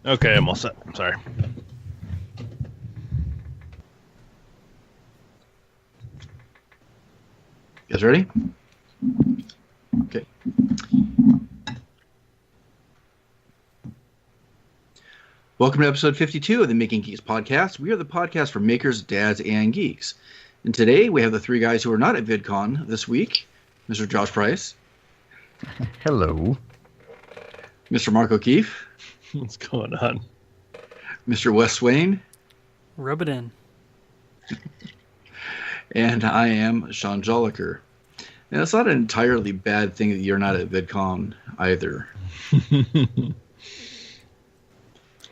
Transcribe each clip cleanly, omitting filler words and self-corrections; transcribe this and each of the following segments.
Okay, I'm all set. Sorry. You guys ready? Okay. Welcome to episode 52 of the Making Geeks podcast. We are the podcast for makers, dads, and geeks. And today we have the three guys who are not at VidCon this week. Mr. Josh Price. Hello. Mr. Mark O'Keefe. What's going on? Mr. Wes Swain. Rub it in. And I am Sean Joliker. And it's not an entirely bad thing that you're not at VidCon either.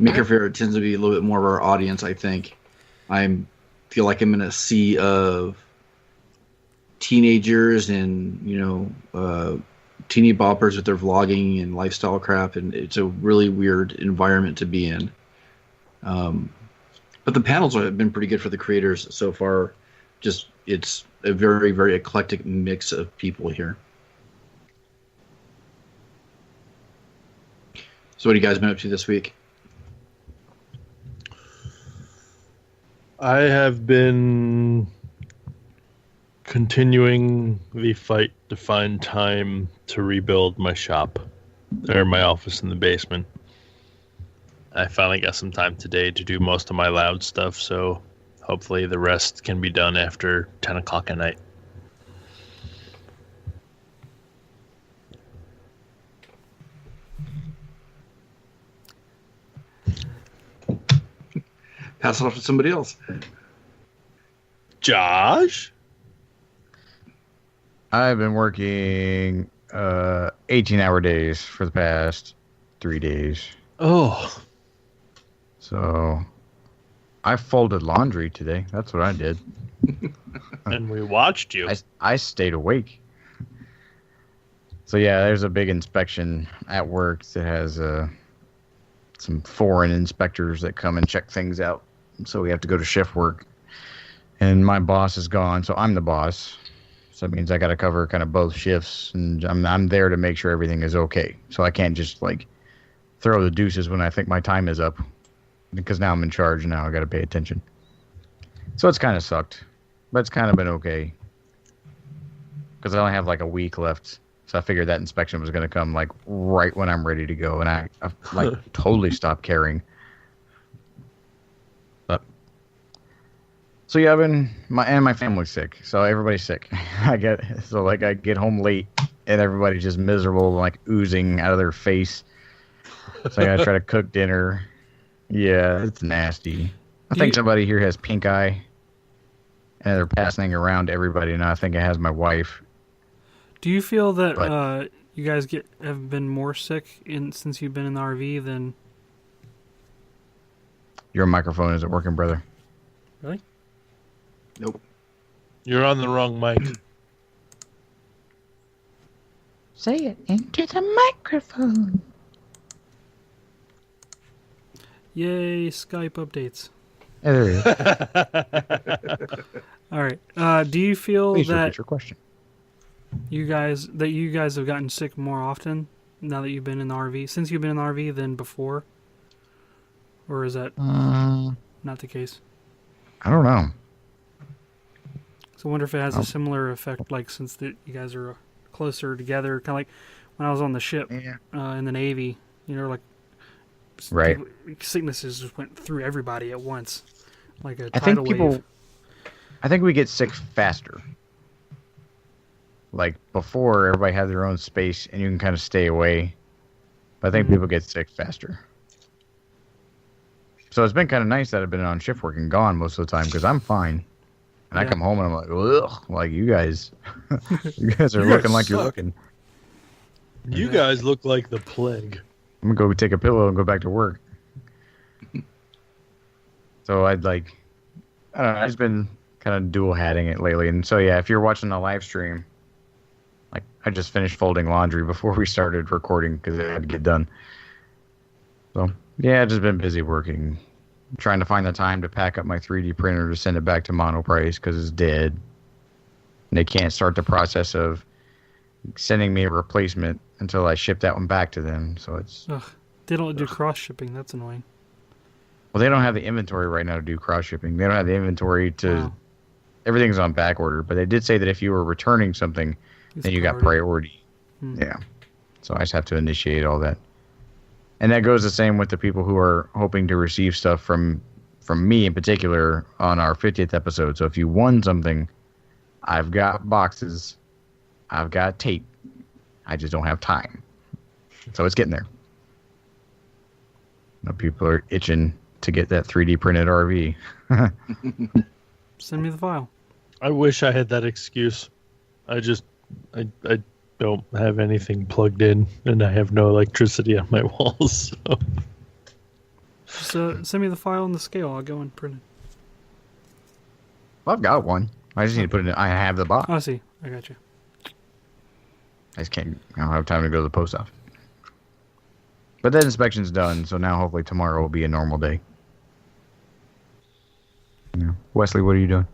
Maker Faire tends to be a little bit more of our audience, I think. I feel like I'm in a sea of teenagers and, teeny boppers with their vlogging and lifestyle crap, and it's a really weird environment to be in. But the panels have been pretty good for the creators so far. Just, it's a very, very eclectic mix of people here. So what have you guys been up to this week? I have been continuing the fight to find time to rebuild my shop, or my office in the basement. I finally got some time today to do most of my loud stuff, so hopefully the rest can be done after 10 o'clock at night. Pass it off to somebody else. Josh? I've been working 18-hour days for the past 3 days. Oh. So I folded laundry today. That's what I did. And we watched you. I stayed awake. So yeah, there's a big inspection at work that has some foreign inspectors that come and check things out. So we have to go to shift work. And my boss is gone, so I'm the boss. So that means I got to cover kind of both shifts, and I'm there to make sure everything is okay. So I can't just throw the deuces when I think my time is up, because now I'm in charge and now I got to pay attention. So it's kind of sucked, but it's kind of been okay. Because I only have a week left, so I figured that inspection was going to come right when I'm ready to go, and I totally stopped caring. So yeah, my family's sick, so everybody's sick. I get home late and everybody's just miserable, oozing out of their face. So I gotta try to cook dinner. Yeah, it's nasty. I think somebody here has pink eye, and they're passing it around to everybody, and I think it has my wife. Do you feel that you guys have been more sick since you've been in the RV than? Your microphone isn't working, brother. Really? Nope. You're on the wrong mic. Say it into the microphone. Yay, Skype updates. There it is. All right. Do you feel Please that repeat your question. you guys have gotten sick more often now that you've been in the RV, since you've been in the RV than before? Or is that not the case? I don't know. So I wonder if it has a similar effect, since you guys are closer together, kind of like when I was on the ship in the Navy, right. Sicknesses just went through everybody at once, like a tidal wave. I think we get sick faster. Before, everybody had their own space and you can kind of stay away. But I think people get sick faster. So it's been kind of nice that I've been on shift work and gone most of the time, because I'm fine. And I come home and I'm ugh, you guys are looking like you're looking. You guys look like the plague. I'm going to go take a pillow and go back to work. So I don't know, I've just been kind of dual-hatting it lately. And so, yeah, if you're watching the live stream, I just finished folding laundry before we started recording because it had to get done. So, yeah, I've just been busy working. Trying to find the time to pack up my 3D printer to send it back to Monoprice because it's dead. And they can't start the process of sending me a replacement until I ship that one back to them. So it's They don't do cross shipping. That's annoying. Well, they don't have the inventory right now to do cross shipping. They don't have the inventory to. Wow. Everything's on back order, but they did say that if you were returning something, then you got priority. Yeah. So I just have to initiate all that. And that goes the same with the people who are hoping to receive stuff from me in particular on our 50th episode. So if you won something, I've got boxes, I've got tape. I just don't have time. So it's getting there. People are itching to get that 3D printed RV. Send me the file. I wish I had that excuse. I don't have anything plugged in, and I have no electricity on my walls. So. Just send me the file and the scale. I'll go and print it. Well, I've got one. I just need to put it in. I have the box. Oh, I see. I got you. I just can't. I don't have time to go to the post office. But that inspection's done, so now hopefully tomorrow will be a normal day. Yeah. Wesley, what are you doing?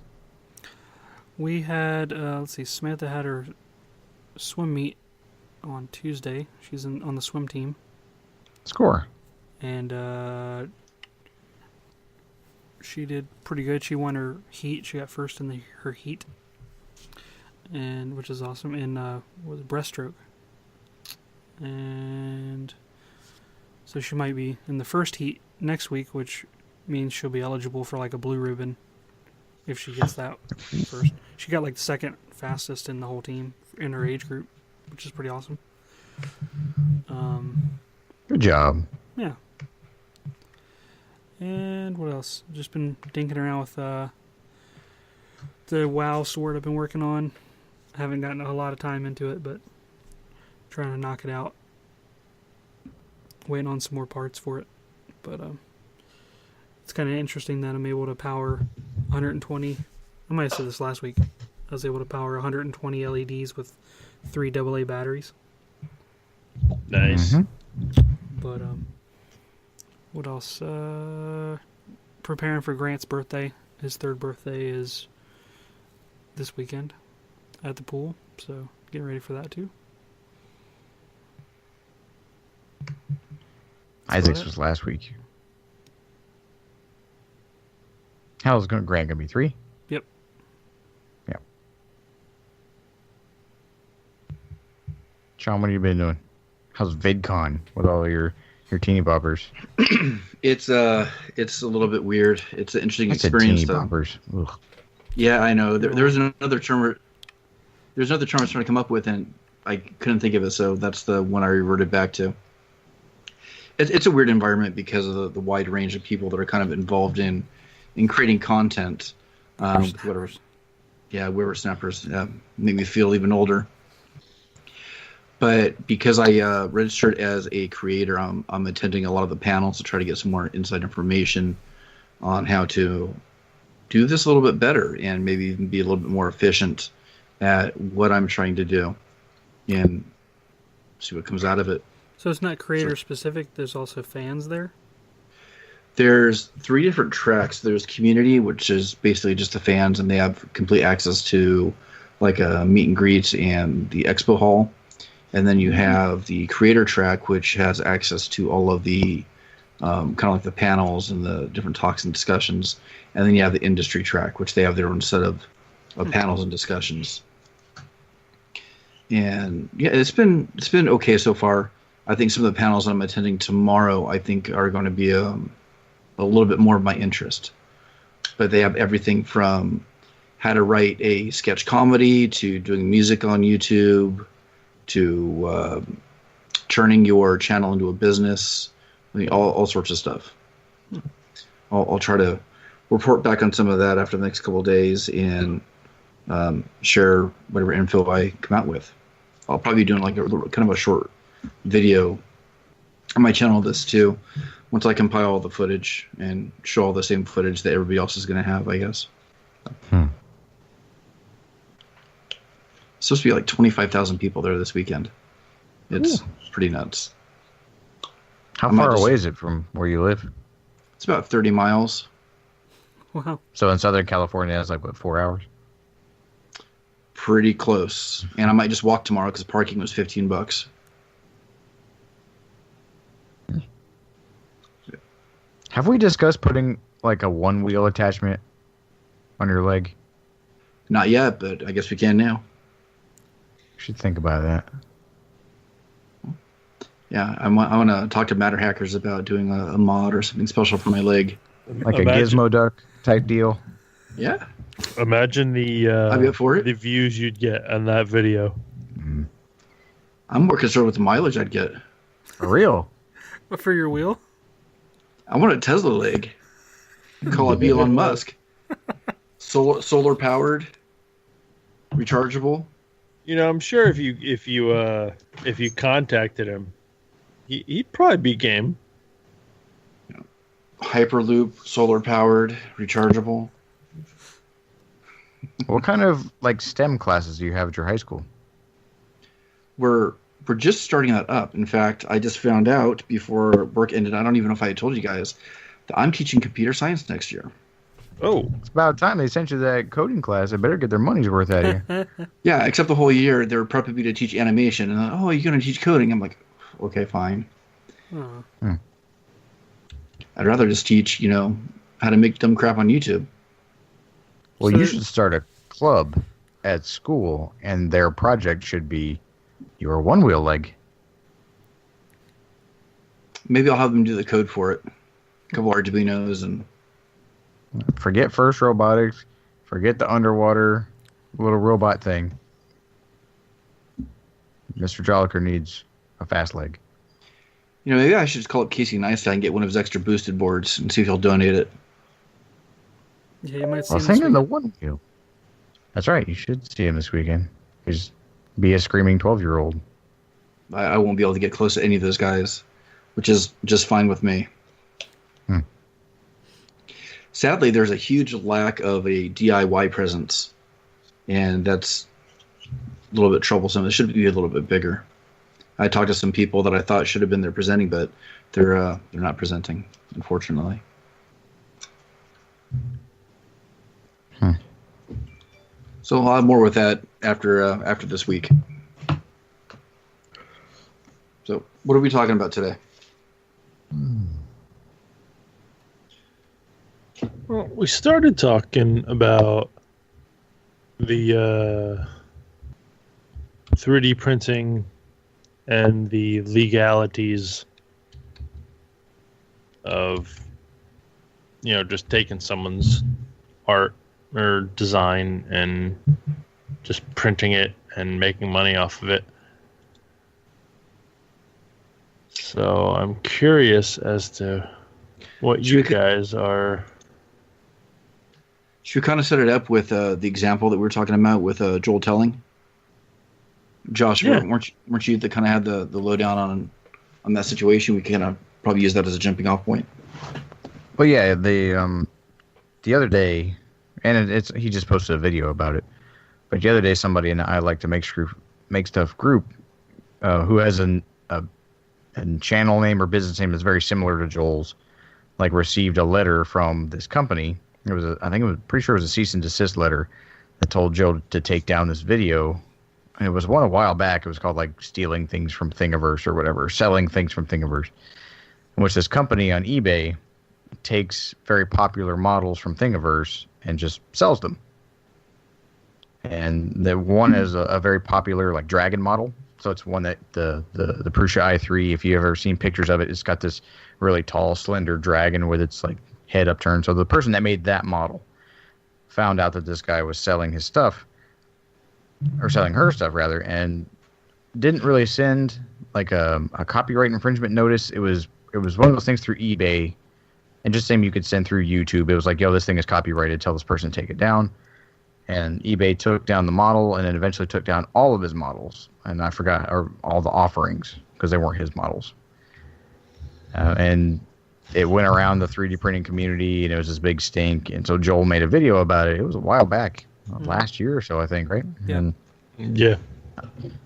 We had, let's see, Samantha had her swim meet on Tuesday. She's on the swim team. Score. And she did pretty good. She won her heat. She got first in her heat, and which is awesome. In was breaststroke, and so she might be in the first heat next week, which means she'll be eligible for like a blue ribbon if she gets that first. She got like the second fastest in the whole team in her age group, which is pretty awesome. Good job. Yeah. And what else? Just been dinking around with the WoW sword I've been working on. I haven't gotten a lot of time into it, but trying to knock it out. Waiting on some more parts for it. But it's kind of interesting that I'm able to power 120. I might have said this last week. I was able to power 120 LEDs with 3 AA batteries. Nice. Mm-hmm. But what else? Preparing for Grant's birthday. His 3rd birthday is this weekend at the pool, so getting ready for that too. Isaac's was last week. How's Grant gonna be 3? Yep. Yeah. Sean, what have you been doing? How's VidCon with all your teeny boppers? It's a little bit weird. It's an interesting experience. Teeny boppers. Ugh. Yeah, I know. There's another term. There's another term I was trying to come up with, and I couldn't think of it. So that's the one I reverted back to. It's a weird environment because of the wide range of people that are kind of involved in creating content. Whatever. Yeah, whippersnappers make me feel even older. But because I registered as a creator, I'm attending a lot of the panels to try to get some more inside information on how to do this a little bit better and maybe even be a little bit more efficient at what I'm trying to do and see what comes out of it. So it's not creator specific, there's also fans there? There's 3 different tracks. There's community, which is basically just the fans, and they have complete access to like a meet and greet and the expo hall. And then you have the creator track, which has access to all of the kind of like the panels and the different talks and discussions. And then you have the industry track, which they have their own set of panels and discussions. And yeah, it's been okay so far. I think some of the panels I'm attending tomorrow, I think, are going to be a little bit more of my interest. But they have everything from how to write a sketch comedy to doing music on YouTube to turning your channel into a business. I mean, all sorts of stuff. I'll try to report back on some of that after the next couple of days and share whatever info I come out with. I'll probably be doing like kind of a short video on my channel this too, once I compile all the footage and show all the same footage that everybody else is going to have, I guess. It's supposed to be like 25,000 people there this weekend. It's pretty nuts. How far away is it from where you live? It's about 30 miles. Wow. So in Southern California, that's like, what, 4 hours? Pretty close. And I might just walk tomorrow because parking was $15. Have we discussed putting like a one-wheel attachment on your leg? Not yet, but I guess we can now. Should think about that. Yeah, I want to talk to Matter Hackers about doing a mod or something special for my leg. Like a gizmo duck type deal. Yeah. Imagine I'd be up for it. the views you'd get on that video. I'm more concerned with the mileage I'd get. For real? What, for your wheel? I want a Tesla leg. Call it Elon Musk. Solar powered, rechargeable. You know, I'm sure if you contacted him, he'd probably be game. Hyperloop, solar powered, rechargeable. What kind of like STEM classes do you have at your high school? We're just starting that up. In fact, I just found out before work ended, I don't even know if I had told you guys, that I'm teaching computer science next year. Oh. It's about time they sent you that coding class. They better get their money's worth out of you. Yeah, except the whole year they're prepping me to teach animation. And oh, you're going to teach coding? I'm like, okay, fine. I'd rather just teach, how to make dumb crap on YouTube. Well, you should start a club at school, and their project should be your one-wheel leg. Maybe I'll have them do the code for it. A couple Arduinos and... Forget FIRST Robotics. Forget the underwater little robot thing. Mr. Jolliker needs a fast leg. Maybe I should just call up Casey Neistat and get one of his extra boosted boards and see if he'll donate it. Yeah, you might see him hanging the one wheel. That's right. You should see him this weekend. He's be a screaming 12-year-old. I won't be able to get close to any of those guys, which is just fine with me. Sadly, there's a huge lack of a DIY presence, and that's a little bit troublesome. It should be a little bit bigger. I talked to some people that I thought should have been there presenting, but they're not presenting, unfortunately. So I'll have more with that after this week. So what are we talking about today? Well, we started talking about the 3D printing and the legalities of, just taking someone's art or design and just printing it and making money off of it. So I'm curious as to what you guys are... Should we kind of set it up with the example that we were talking about with Joel Telling? Josh, yeah. weren't you that kind of had the lowdown on that situation? We can probably use that as a jumping off point. Well, yeah, the other day, and he just posted a video about it. But the other day, somebody in the I Like to Make Stuff group, who has a channel name or business name that's very similar to Joel's, like received a letter from this company. Pretty sure it was a cease and desist letter that told Joe to take down this video. And it was one a while back. It was called like stealing things from Thingiverse or whatever, selling things from Thingiverse. In which this company on eBay takes very popular models from Thingiverse and just sells them. And the one is a very popular like dragon model. So it's one that the Prusa i3, if you ever seen pictures of it, it's got this really tall, slender dragon with its like head upturned. So the person that made that model found out that this guy was selling his stuff, or selling her stuff rather, and didn't really send like a copyright infringement notice. It was one of those things through eBay, and just same you could send through YouTube. It was like, yo, this thing is copyrighted. Tell this person to take it down. And eBay took down the model, and then eventually took down all of his models. And I forgot, or all the offerings, because they weren't his models. And it went around the 3D printing community, and it was this big stink. And so Joel made a video about it. It was a while back, last year or so, I think, right? Yeah. And Yeah.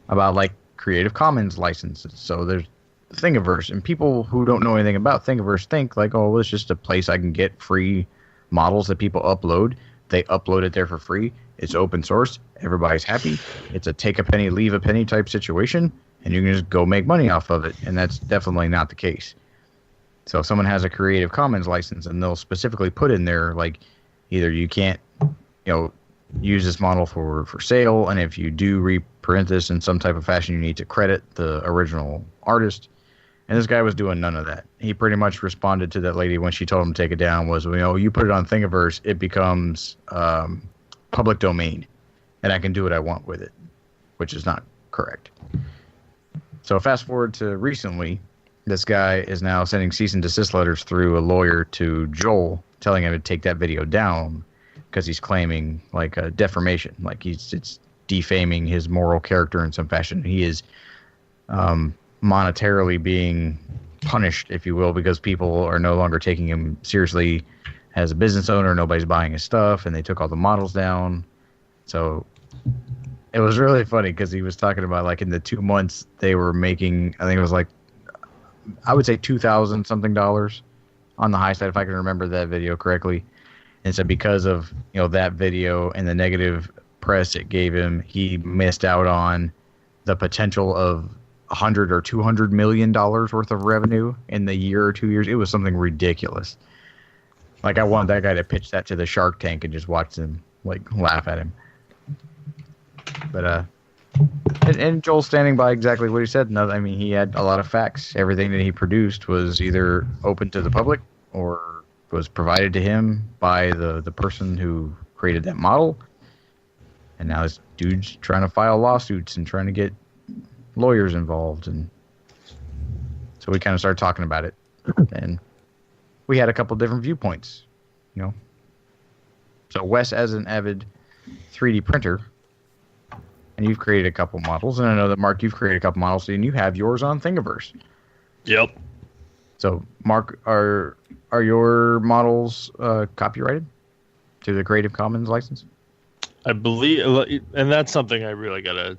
about like Creative Commons licenses. So there's Thingiverse, and people who don't know anything about Thingiverse think like, oh, well, it's just a place I can get free models that people upload. They upload it there for free. It's open source. Everybody's happy. It's a take a penny, leave a penny type situation, and you can just go make money off of it. And that's definitely not the case. So if someone has a Creative Commons license, and they'll specifically put in there, like, either you can't, use this model for sale, and if you do reprint this in some type of fashion, you need to credit the original artist. And this guy was doing none of that. He pretty much responded to that lady when she told him to take it down was, you put it on Thingiverse, it becomes public domain, and I can do what I want with it, which is not correct. So fast forward to recently, this guy is now sending cease and desist letters through a lawyer to Joel, telling him to take that video down because he's claiming like a defamation, like it's defaming his moral character in some fashion. He is monetarily being punished, if you will, because people are no longer taking him seriously as a business owner. Nobody's buying his stuff, and they took all the models down. So it was really funny because he was talking about, like, in the 2 months they were making, I think it was like, I would say $2,000 something on the high side, if I can remember that video correctly. And so because of that video and the negative press it gave him, he missed out on the potential of $100 or $200 million worth of revenue in the year or 2 years. It was something ridiculous. Like, I wanted that guy to pitch that to the Shark Tank and just watch them like laugh at him. But and Joel's standing by exactly what he said. No, I mean, he had a lot of facts. Everything that he produced was either open to the public or was provided to him by the person who created that model. And now this dude's trying to file lawsuits and trying to get lawyers involved. And so we kind of started talking about it. And we had a couple different viewpoints, So Wes, as an avid 3D printer, and you've created a couple models, and I know that, Mark, you've created a couple models, and you have yours on Thingiverse. Yep. So, Mark, are your models copyrighted to the Creative Commons license? I believe, and that's something I really got to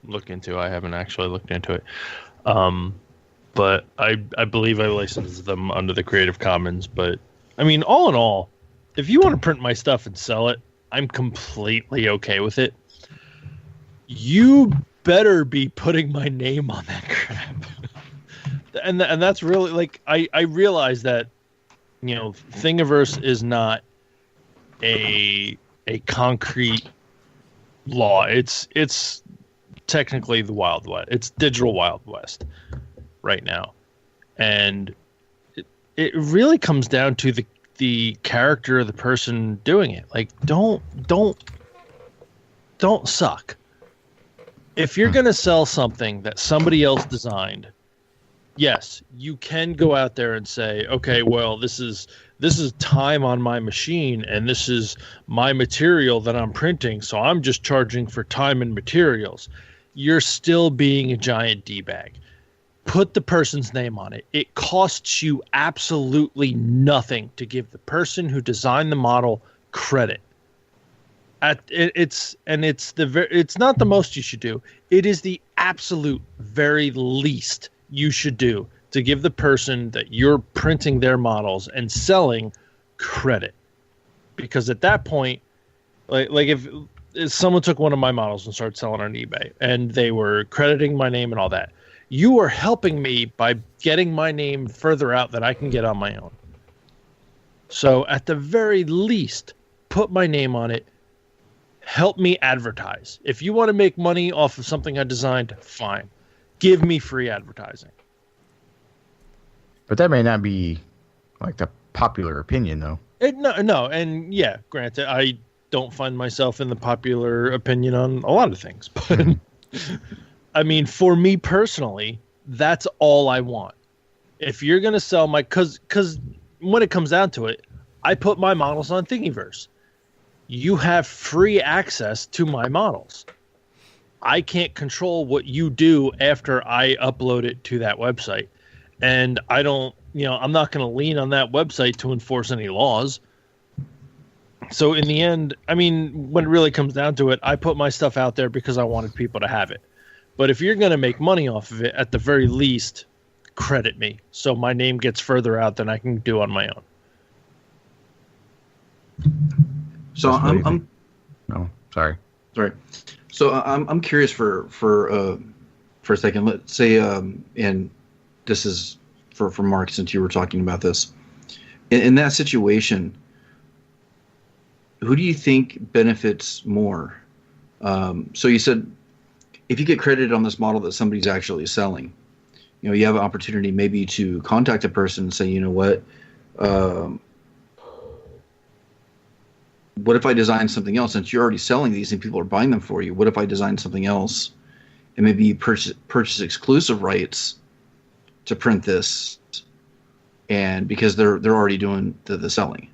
look into. I haven't actually looked into it. But I believe I licensed them under the Creative Commons. But, I mean, all in all, if you want to print my stuff and sell it, I'm completely okay with it. You better be putting my name on that crap. and that's really, like, I realize that, Thingiverse is not a concrete law. It's technically the Wild West. It's digital Wild West right now. And it really comes down to the character of the person doing it. Like, don't suck. If you're going to sell something that somebody else designed, yes, you can go out there and say, okay, well, this is time on my machine, and this is my material that I'm printing, so I'm just charging for time and materials. You're still being a giant D-bag. Put the person's name on it. It costs you absolutely nothing to give the person who designed the model credit. It's not the most you should do. It is the absolute very least you should do to give the person that you're printing their models and selling credit. Because at that point, like if someone took one of my models and started selling on eBay and they were crediting my name and all that, you are helping me by getting my name further out that I can get on my own. So at the very least, put my name on it. Help me advertise. If you want to make money off of something I designed, fine. Give me free advertising. But that may not be like the popular opinion, though. No, and yeah, granted, I don't find myself in the popular opinion on a lot of things. But I mean, for me personally, that's all I want. If you're going to sell my... Because when it comes down to it, I put my models on Thingiverse. You have free access to my models. I can't control what you do after I upload it to that website. And I don't, I'm not going to lean on that website to enforce any laws. So in the end, I mean, when it really comes down to it, I put my stuff out there because I wanted people to have it. But if you're going to make money off of it, at the very least, credit me so my name gets further out than I can do on my own. So I'm no, sorry. So I'm curious for a second. Let's say, and this is for Mark, since you were talking about this. In that situation, who do you think benefits more? So you said if you get credited on this model that somebody's actually selling, you have an opportunity maybe to contact a person and say, you know what if I design something else, since you're already selling these and people are buying them for you? What if I design something else and maybe you purchase exclusive rights to print this, and because they're already doing the selling?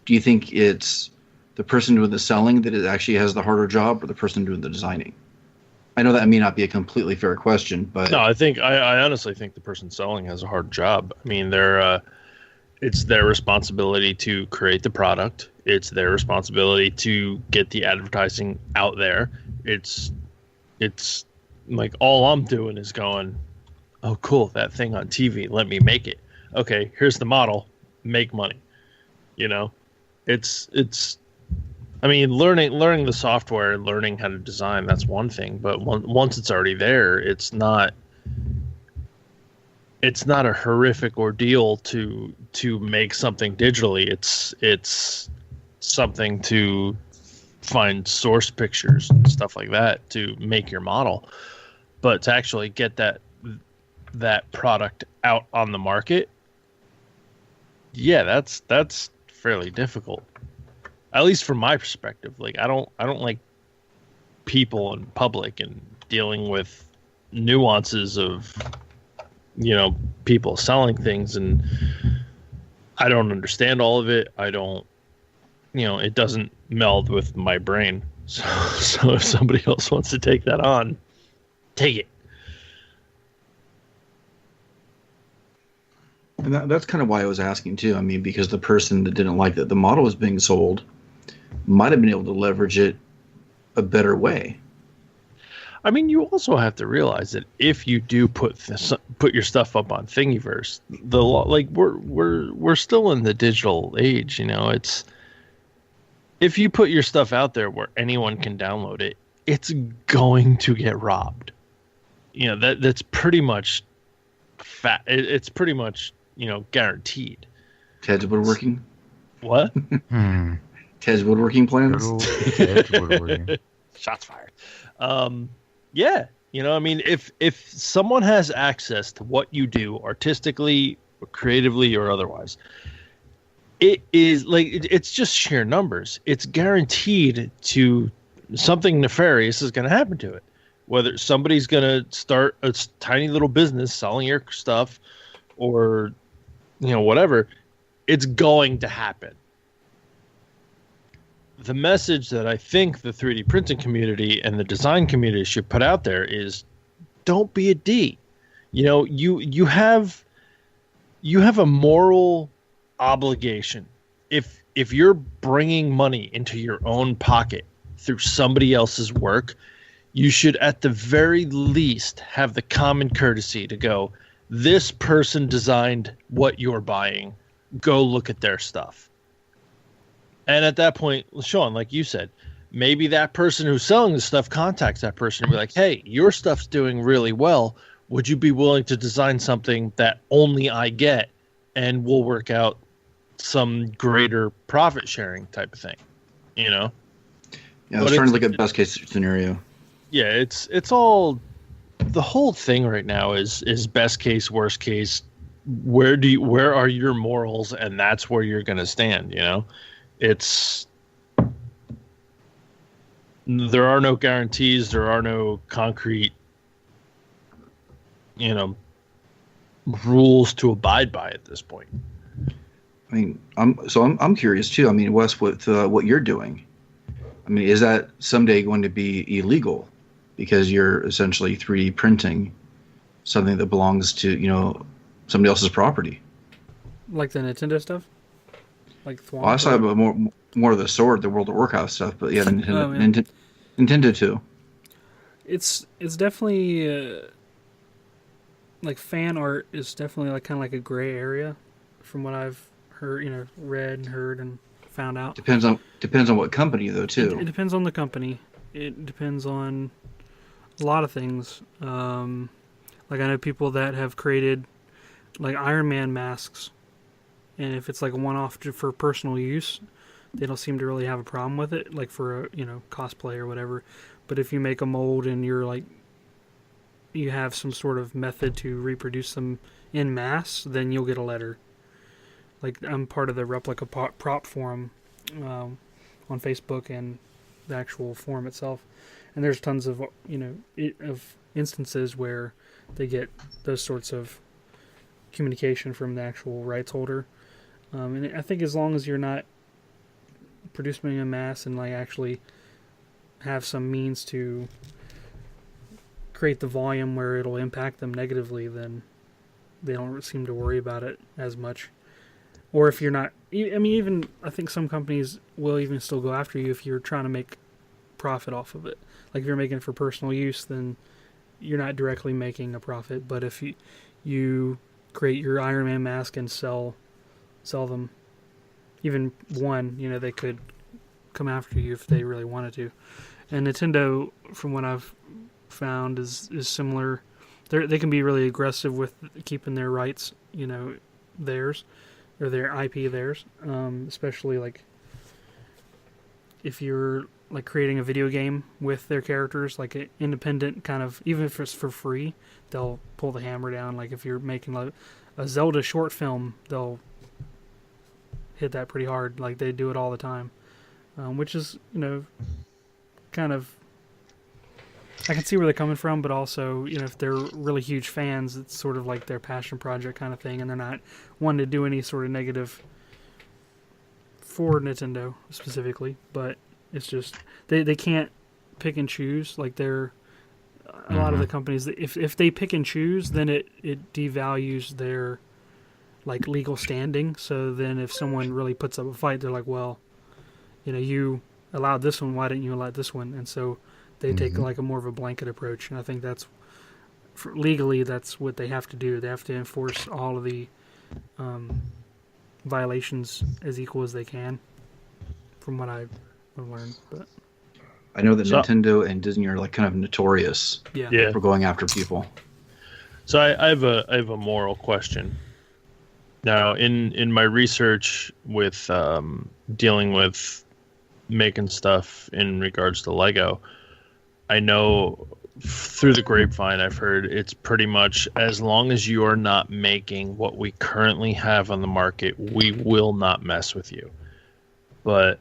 Do you think it's the person doing the selling that it actually has the harder job, or the person doing the designing? I know that may not be a completely fair question, but no, I honestly think the person selling has a hard job. I mean, it's their responsibility to create the product. It's their responsibility to get the advertising out there. It's like all I'm doing is going, oh, cool, that thing on TV, let me make it. Okay, here's the model, make money. It's I mean, learning the software, learning how to design, that's one thing, but once it's already there, it's not a horrific ordeal to make something digitally. It's something to find source pictures and stuff like that to make your model. But to actually get that product out on the market, yeah, that's fairly difficult. At least from my perspective. Like I don't like people in public and dealing with nuances of people selling things, and I don't understand all of it. I don't it doesn't meld with my brain. So if somebody else wants to take that on, take it. And that's kind of why I was asking too. I mean, because the person that didn't like that the model was being sold might have been able to leverage it a better way. I mean, you also have to realize that if you do put your stuff up on Thingiverse, we're still in the digital age. It's if you put your stuff out there where anyone can download it, it's going to get robbed. That's pretty much it's pretty much guaranteed. Ted's woodworking. What? Ted's woodworking plans. Ted's woodworking. Shots fired. Yeah, I mean, if someone has access to what you do artistically, or creatively, or otherwise, it is like it's just sheer numbers. It's guaranteed to something nefarious is going to happen to it. Whether somebody's going to start a tiny little business selling your stuff, or whatever, it's going to happen. The message that I think the 3D printing community and the design community should put out there is, don't be a D. You have a moral obligation. If you're bringing money into your own pocket through somebody else's work, you should at the very least have the common courtesy to go, this person designed what you're buying. Go look at their stuff. And at that point, Sean, like you said, maybe that person who's selling the stuff contacts that person and be like, hey, your stuff's doing really well. Would you be willing to design something that only I get, and we'll work out some greater profit sharing type of thing, Yeah, I was trying to look at best case scenario. Yeah, it's all, the whole thing right now is best case, worst case. Where are your morals, and that's where you're going to stand, there are no guarantees. There are no concrete, rules to abide by at this point. I mean, I'm curious too. I mean, Wes, with what you're doing, I mean, is that someday going to be illegal because you're essentially 3D printing something that belongs to somebody else's property? Like the Nintendo stuff? Like Thwomp? Well, I saw more of the World of Warcraft stuff, but yeah, Nintendo too. It's definitely like fan art is definitely like kind of like a gray area, from what I've heard, read and heard and found out. Depends on what company though too. It depends on the company. It depends on a lot of things. Like I know people that have created like Iron Man masks, and if it's like a one-off for personal use, they don't seem to really have a problem with it, like for a, cosplay or whatever. But if you make a mold and you have some sort of method to reproduce them in mass, then you'll get a letter. Like, I'm part of the replica prop forum on Facebook and the actual forum itself, and there's tons of of instances where they get those sorts of communication from the actual rights holder. And I think as long as you're not producing in mass and like actually have some means to create the volume where it'll impact them negatively, then they don't seem to worry about it as much. Or if you're not, even I think some companies will even still go after you if you're trying to make profit off of it. Like if you're making it for personal use, then you're not directly making a profit. But if you create your Iron Man mask and sell them, even one, they could come after you if they really wanted to. And Nintendo, from what I've found, is similar. They can be really aggressive with keeping their rights, theirs, or their IP theirs. Especially like if you're like creating a video game with their characters, like an independent kind of, even if it's for free, they'll pull the hammer down. Like if you're making like a Zelda short film, they'll hit that pretty hard. Like they do it all the time, which is kind of, I can see where they're coming from, but also if they're really huge fans, it's sort of like their passion project kind of thing, and they're not wanting to do any sort of negative for Nintendo specifically. But it's just they can't pick and choose. Like they're a lot of the companies, if they pick and choose, then it devalues their like legal standing. So then if someone really puts up a fight, they're like, well, you allowed this one, why didn't you allow this one? And so they take like a more of a blanket approach. And I think that's legally that's what they have to do. They have to enforce all of the violations as equal as they can, from what I've learned. But I know that Nintendo and Disney are like kind of notorious for going after people. So I have a moral question. Now, in my research with dealing with making stuff in regards to Lego, I know through the grapevine I've heard it's pretty much as long as you are not making what we currently have on the market, we will not mess with you. But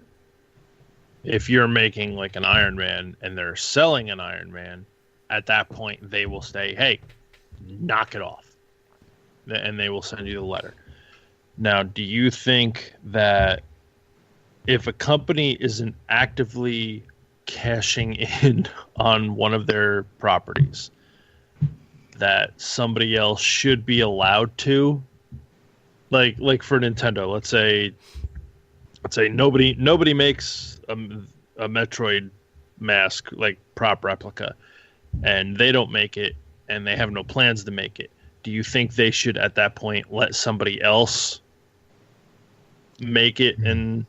if you're making like an Iron Man and they're selling an Iron Man, at that point they will say, hey, knock it off. And they will send you the letter. Now, do you think that if a company isn't actively cashing in on one of their properties, that somebody else should be allowed to, like for Nintendo, let's say nobody makes a Metroid mask, like prop replica, and they don't make it, and they have no plans to make it. Do you think they should at that point let somebody else make it and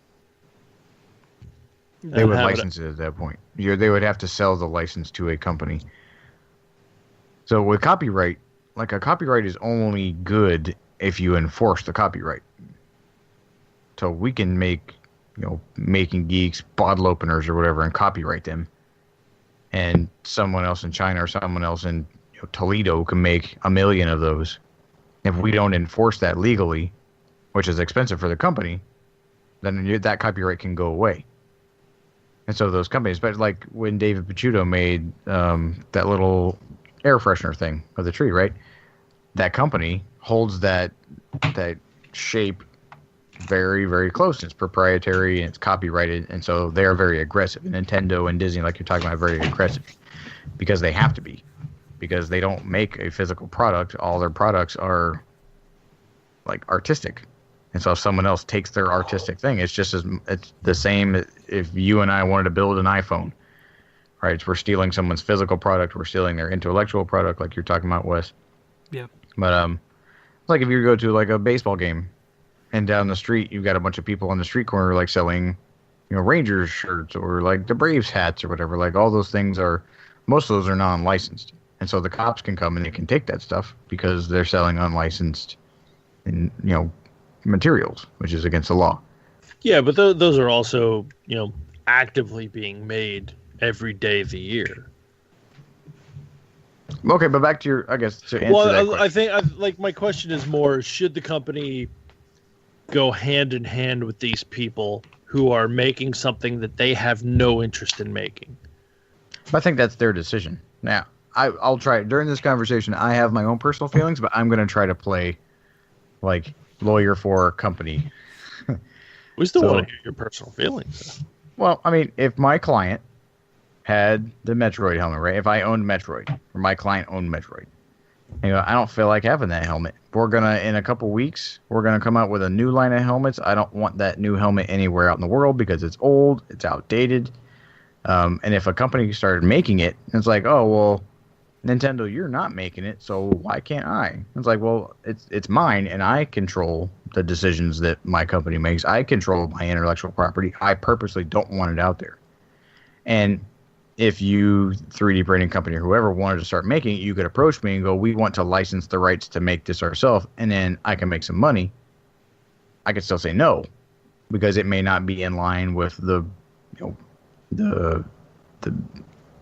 they would license it at that point? They would have to sell the license to a company. So with copyright, like a copyright is only good if you enforce the copyright. So we can make, Making Geeks bottle openers or whatever and copyright them. And someone else in China or someone else in Toledo can make 1 million of those. If we don't enforce that legally, which is expensive for the company, then that copyright can go away. And so those companies, but like when David Picciuto made that little air freshener thing of the tree, right? That company holds that shape very, very close. It's proprietary and it's copyrighted, and so they're very aggressive. And Nintendo and Disney, like you're talking about, are very aggressive because they have to be, because they don't make a physical product. All their products are like artistic. And so if someone else takes their artistic thing, it's the same if you and I wanted to build an iPhone, right? We're stealing someone's physical product. We're stealing their intellectual product, like you're talking about, Wes. Yeah. But it's like if you go to like a baseball game, and down the street you've got a bunch of people on the street corner like selling, Rangers shirts or like the Braves hats or whatever. Like all those things most of those are non-licensed, and so the cops can come and they can take that stuff because they're selling unlicensed in materials, which is against the law. Yeah, but those are also actively being made every day of the year. Okay, but back to your, I guess, to answer that question. I think my question is more: should the company go hand in hand with these people who are making something that they have no interest in making? I think that's their decision. Now, I'll try during this conversation. I have my own personal feelings, but I'm going to try to play like lawyer for company. We still want to hear your personal feelings. Well, I mean, if my client had the Metroid helmet, right? If I owned Metroid, or my client owned Metroid, I don't feel like having that helmet. We're gonna, in a couple weeks, we're gonna come out with a new line of helmets. I don't want that new helmet anywhere out in the world because it's old, it's outdated. And if a company started making it, it's like, oh well, Nintendo, you're not making it, so why can't I? It's like, well, it's mine, and I control the decisions that my company makes. I control my intellectual property. I purposely don't want it out there. And if you, 3D printing company or whoever, wanted to start making it, you could approach me and go, we want to license the rights to make this ourselves, and then I can make some money. I could still say no, because it may not be in line with the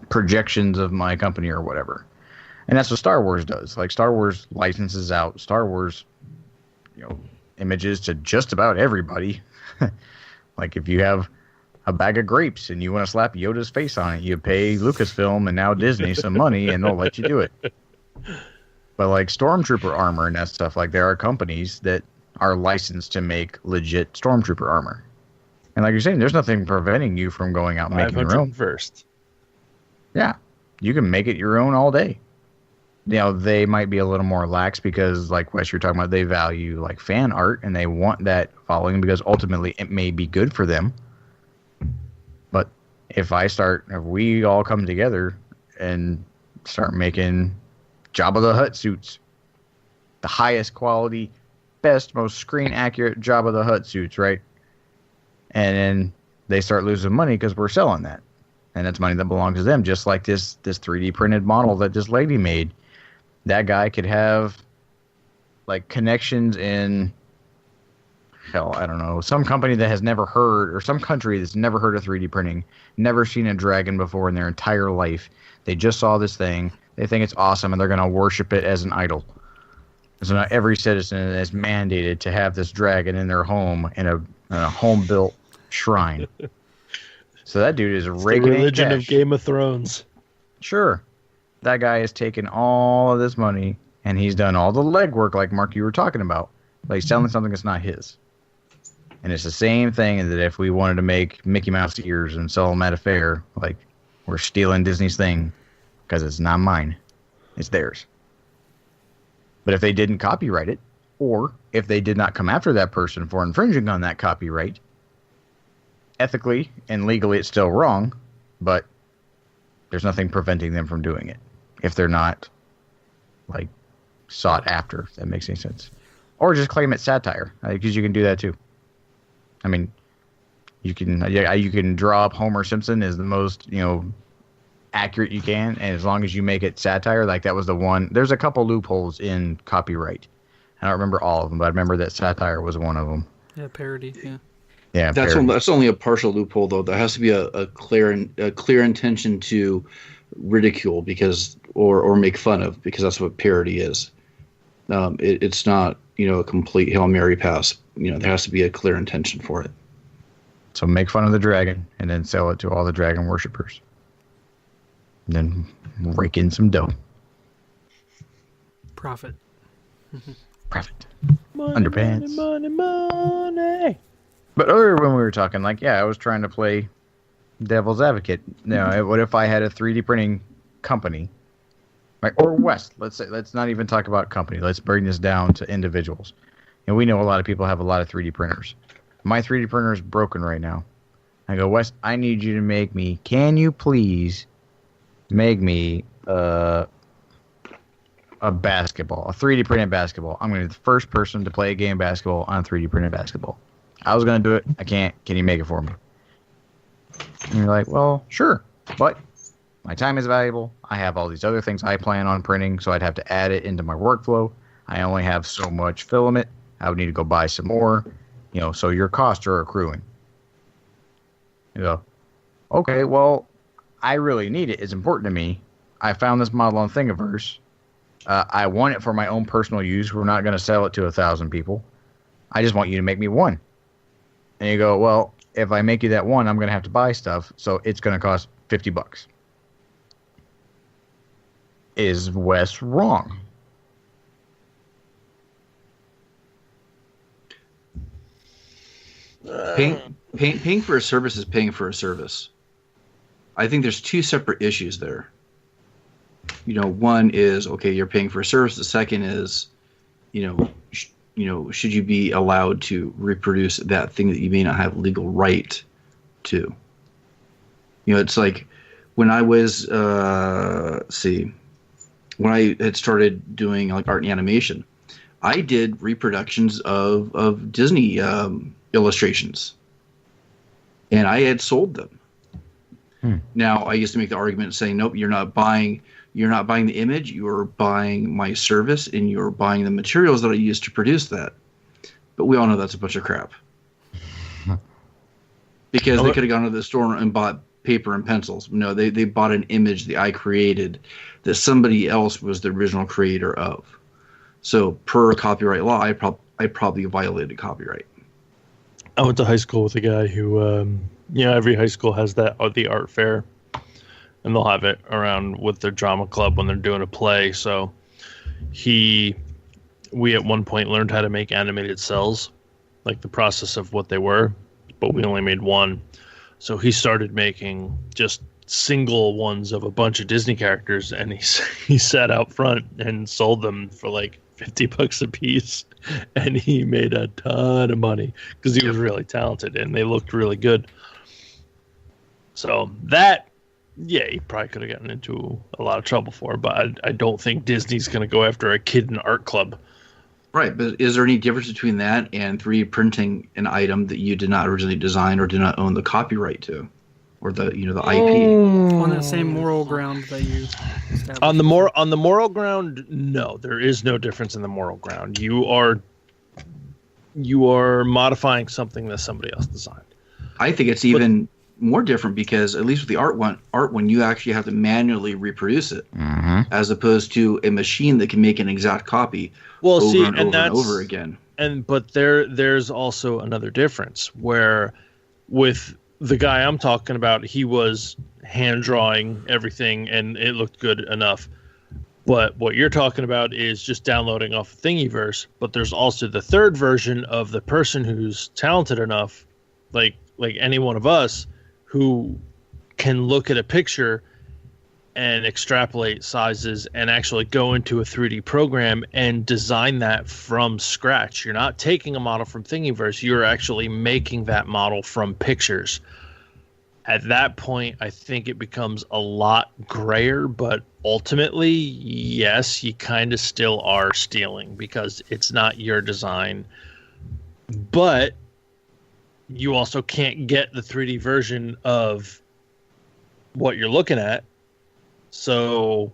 projections of my company or whatever. And that's what Star Wars does. Like, Star Wars licenses out Star Wars, images to just about everybody. Like, if you have a bag of grapes and you want to slap Yoda's face on it, you pay Lucasfilm and now Disney some money and they'll let you do it. But like Stormtrooper armor and that stuff, like, there are companies that are licensed to make legit Stormtrooper armor. And like you're saying, there's nothing preventing you from going out and making your own. First. Yeah. You can make it your own all day. They might be a little more lax because, like Wes, you're talking about, they value like fan art and they want that following because ultimately it may be good for them. But if we all come together and start making Jabba the Hutt suits, the highest quality, best, most screen accurate Jabba the Hutt suits, right? And then they start losing money because we're selling that. And that's money that belongs to them, just like this 3D printed model that this lady made. That guy could have like connections in, hell, I don't know, some company that has never heard, or some country that's never heard of 3D printing, never seen a dragon before in their entire life. They just saw this thing. They think it's awesome, and they're going to worship it as an idol. So now every citizen is mandated to have this dragon in their home in a home-built shrine. So that dude is raking the religion in cash. of Game of Thrones. Sure. That guy has taken all of this money, and he's done all the legwork, like Mark, you were talking about. Like selling something that's not his. And it's the same thing that if we wanted to make Mickey Mouse ears and sell them at a fair, like, we're stealing Disney's thing because it's not mine. It's theirs. But if they didn't copyright it, or if they did not come after that person for infringing on that copyright, ethically and legally it's still wrong, but there's nothing preventing them from doing it if they're not, like, sought after, if that makes any sense. Or just claim it's satire, because you can do that too. I mean, you can draw up Homer Simpson as the most, accurate you can, and as long as you make it satire, like that was the one. There's a couple loopholes in copyright. I don't remember all of them, but I remember that satire was one of them. Yeah, parody. Yeah. Yeah, that's only a partial loophole, though. There has to be a clear intention to ridicule because or make fun of, because that's what parody is. It's not a complete Hail Mary pass. There has to be a clear intention for it. So make fun of the dragon and then sell it to all the dragon worshippers. And then rake in some dough. Profit. Profit. Money, Underpants. money, money, money. But earlier when we were talking, like, yeah, I was trying to play devil's advocate. What if I had a 3D printing company? Right, or West, let's not even talk about company. Let's bring this down to individuals. And we know a lot of people have a lot of 3D printers. My 3D printer is broken right now. I go, West, I need you to can you please make me a basketball, a 3D printed basketball. I'm going to be the first person to play a game of basketball on a 3D printed basketball. I was going to do it. I can't. Can you make it for me? And you're like, well, sure. But my time is valuable. I have all these other things I plan on printing, so I'd have to add it into my workflow. I only have so much filament. I would need to go buy some more, so your costs are accruing. Okay, well, I really need it. It's important to me. I found this model on Thingiverse. I want it for my own personal use. We're not going to sell it to 1,000 people. I just want you to make me one. And you go, well, if I make you that one, I'm going to have to buy stuff, so it's going to cost $50. Is Wes wrong? Paying for a service is paying for a service. I think there's two separate issues there. One is, okay, you're paying for a service. The second is, should you be allowed to reproduce that thing that you may not have legal right to? It's like when I was, when I had started doing like art and animation, I did reproductions of Disney illustrations, and I had sold them. Now I used to make the argument saying, nope, you're not buying the image, you're buying my service, and you're buying the materials that I used to produce that. But we all know that's a bunch of crap. Because they could have gone to the store and bought paper and pencils. No, they bought an image that I created that somebody else was the original creator of. So per copyright law, I probably violated copyright. I went to high school with a guy who, every high school has the art fair, and they'll have it around with their drama club when they're doing a play. So we at one point learned how to make animated cells, like the process of what they were, but we only made one. So he started making just single ones of a bunch of Disney characters, and he sat out front and sold them for like $50 a piece, and he made a ton of money because he was really talented and they looked really good. So that, he probably could have gotten into a lot of trouble for it, but I don't think Disney's going to go after a kid in art club. Right, but is there any difference between that and 3D printing an item that you did not originally design or did not own the copyright to, or the IP? On that same moral ground that you established. On the moral ground, no, there is no difference in the moral ground. You are modifying something that somebody else designed. I think it's even more different because at least with the art one, you actually have to manually reproduce it, as opposed to a machine that can make an exact copy. Over and over again. But there's also another difference where with the guy I'm talking about, he was hand drawing everything and it looked good enough. But what you're talking about is just downloading off of Thingiverse. But there's also the third version of the person who's talented enough, like any one of us, who can look at a picture and extrapolate sizes and actually go into a 3D program and design that from scratch. You're not taking a model from Thingiverse. You're actually making that model from pictures. At that point, I think it becomes a lot grayer, but ultimately, yes, you kind of still are stealing because it's not your design. But you also can't get the 3D version of what you're looking at. So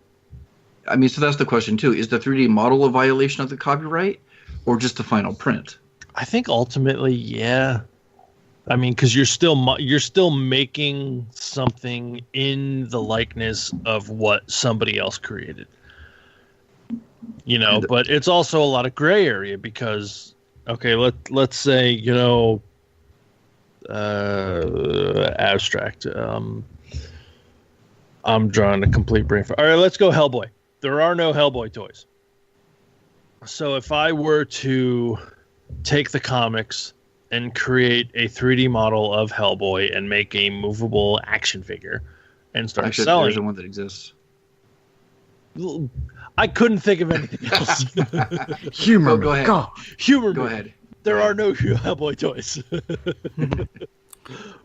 that's the question too. Is the 3D model a violation of the copyright or just the final print? I think ultimately, yeah. I mean, because you're still making something in the likeness of what somebody else created. But it's also a lot of gray area because, okay, let's say, abstract. I'm drawing a complete brain fart. All right, let's go Hellboy. There are no Hellboy toys. So if I were to take the comics and create a 3D model of Hellboy and make a movable action figure and start selling... There's one that exists. I couldn't think of anything else. Humor. Go ahead. Humor. Go ahead. There are no Hellboy toys.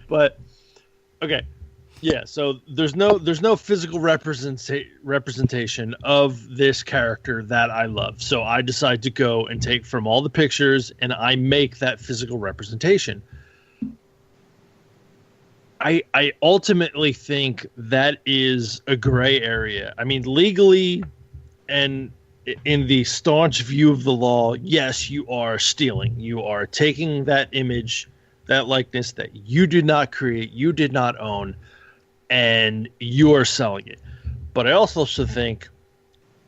But, okay. Yeah, so there's no physical representation of this character that I love. So I decide to go and take from all the pictures and I make that physical representation. I ultimately think that is a gray area. I mean, legally and in the staunch view of the law, yes, you are stealing. You are taking that image, that likeness that you did not create, you did not own, and you are selling it. But I also think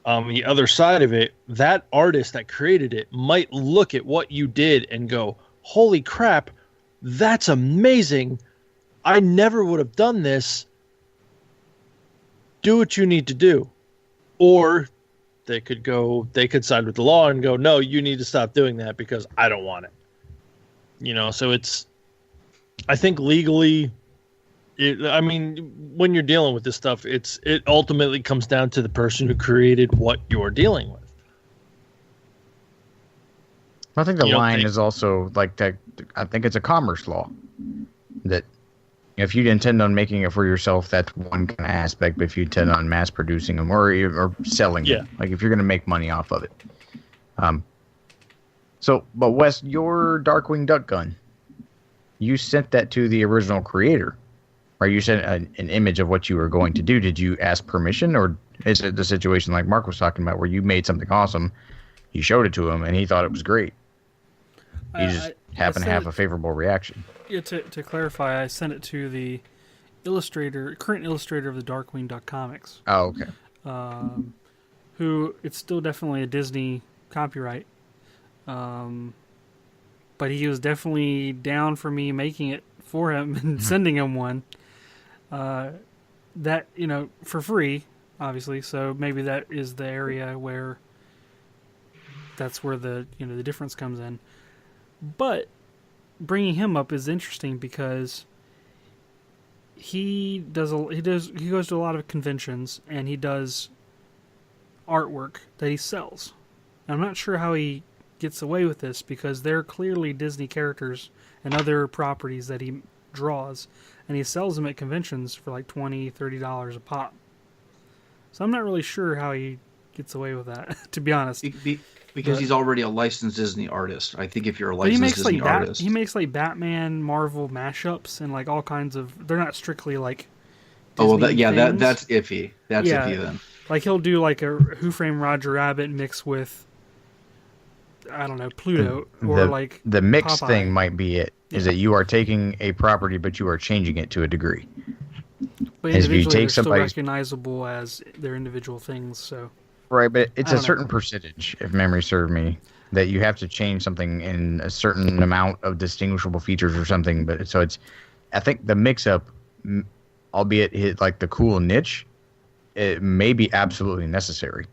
on the other side of it, that artist that created it might look at what you did and go, holy crap, that's amazing. I never would have done this. Do what you need to do. Or they could side with the law and go, no, you need to stop doing that because I don't want it. So I think legally, when you're dealing with this stuff, it ultimately comes down to the person who created what you're dealing with. I think the line is also like that. I think it's a commerce law that if you intend on making it for yourself, that's one kind of aspect. But if you intend on mass producing them or selling them, like if you're going to make money off of it. But Wes, your Darkwing Duck gun, you sent that to the original creator, or you sent an image of what you were going to do. Did you ask permission, or is it the situation like Mark was talking about where you made something awesome, you showed it to him, and he thought it was great? You just happen to have a favorable reaction. Yeah, to clarify, I sent it to the current illustrator of the Darkwing Duck comics. Oh, okay. Who, it's still definitely a Disney copyright. But he was definitely down for me making it for him and sending him one. That, for free, obviously. So maybe that is the area where that's where the difference comes in. But bringing him up is interesting because he goes to a lot of conventions and he does artwork that he sells. I'm not sure how he gets away with this because they're clearly Disney characters and other properties that he draws, and he sells them at conventions for like $20, $30 a pop. So I'm not really sure how he gets away with that, to be honest. Because he's already a licensed Disney artist. I think if you're a licensed Disney artist... He makes like Batman, Marvel mashups and like all kinds of... They're not strictly like Disney that's iffy. That's iffy then. Like he'll do like a Who Framed Roger Rabbit mix with, I don't know, Pluto the mix Popeye. Thing might be it. Is that you are taking a property but you are changing it to a degree. But individually they're still recognizable as their individual things, so... Right, but it's a certain percentage, if memory serves me, that you have to change something in a certain amount of distinguishable features or something. But so I think the mix-up, albeit hit like the cool niche, it may be absolutely necessary.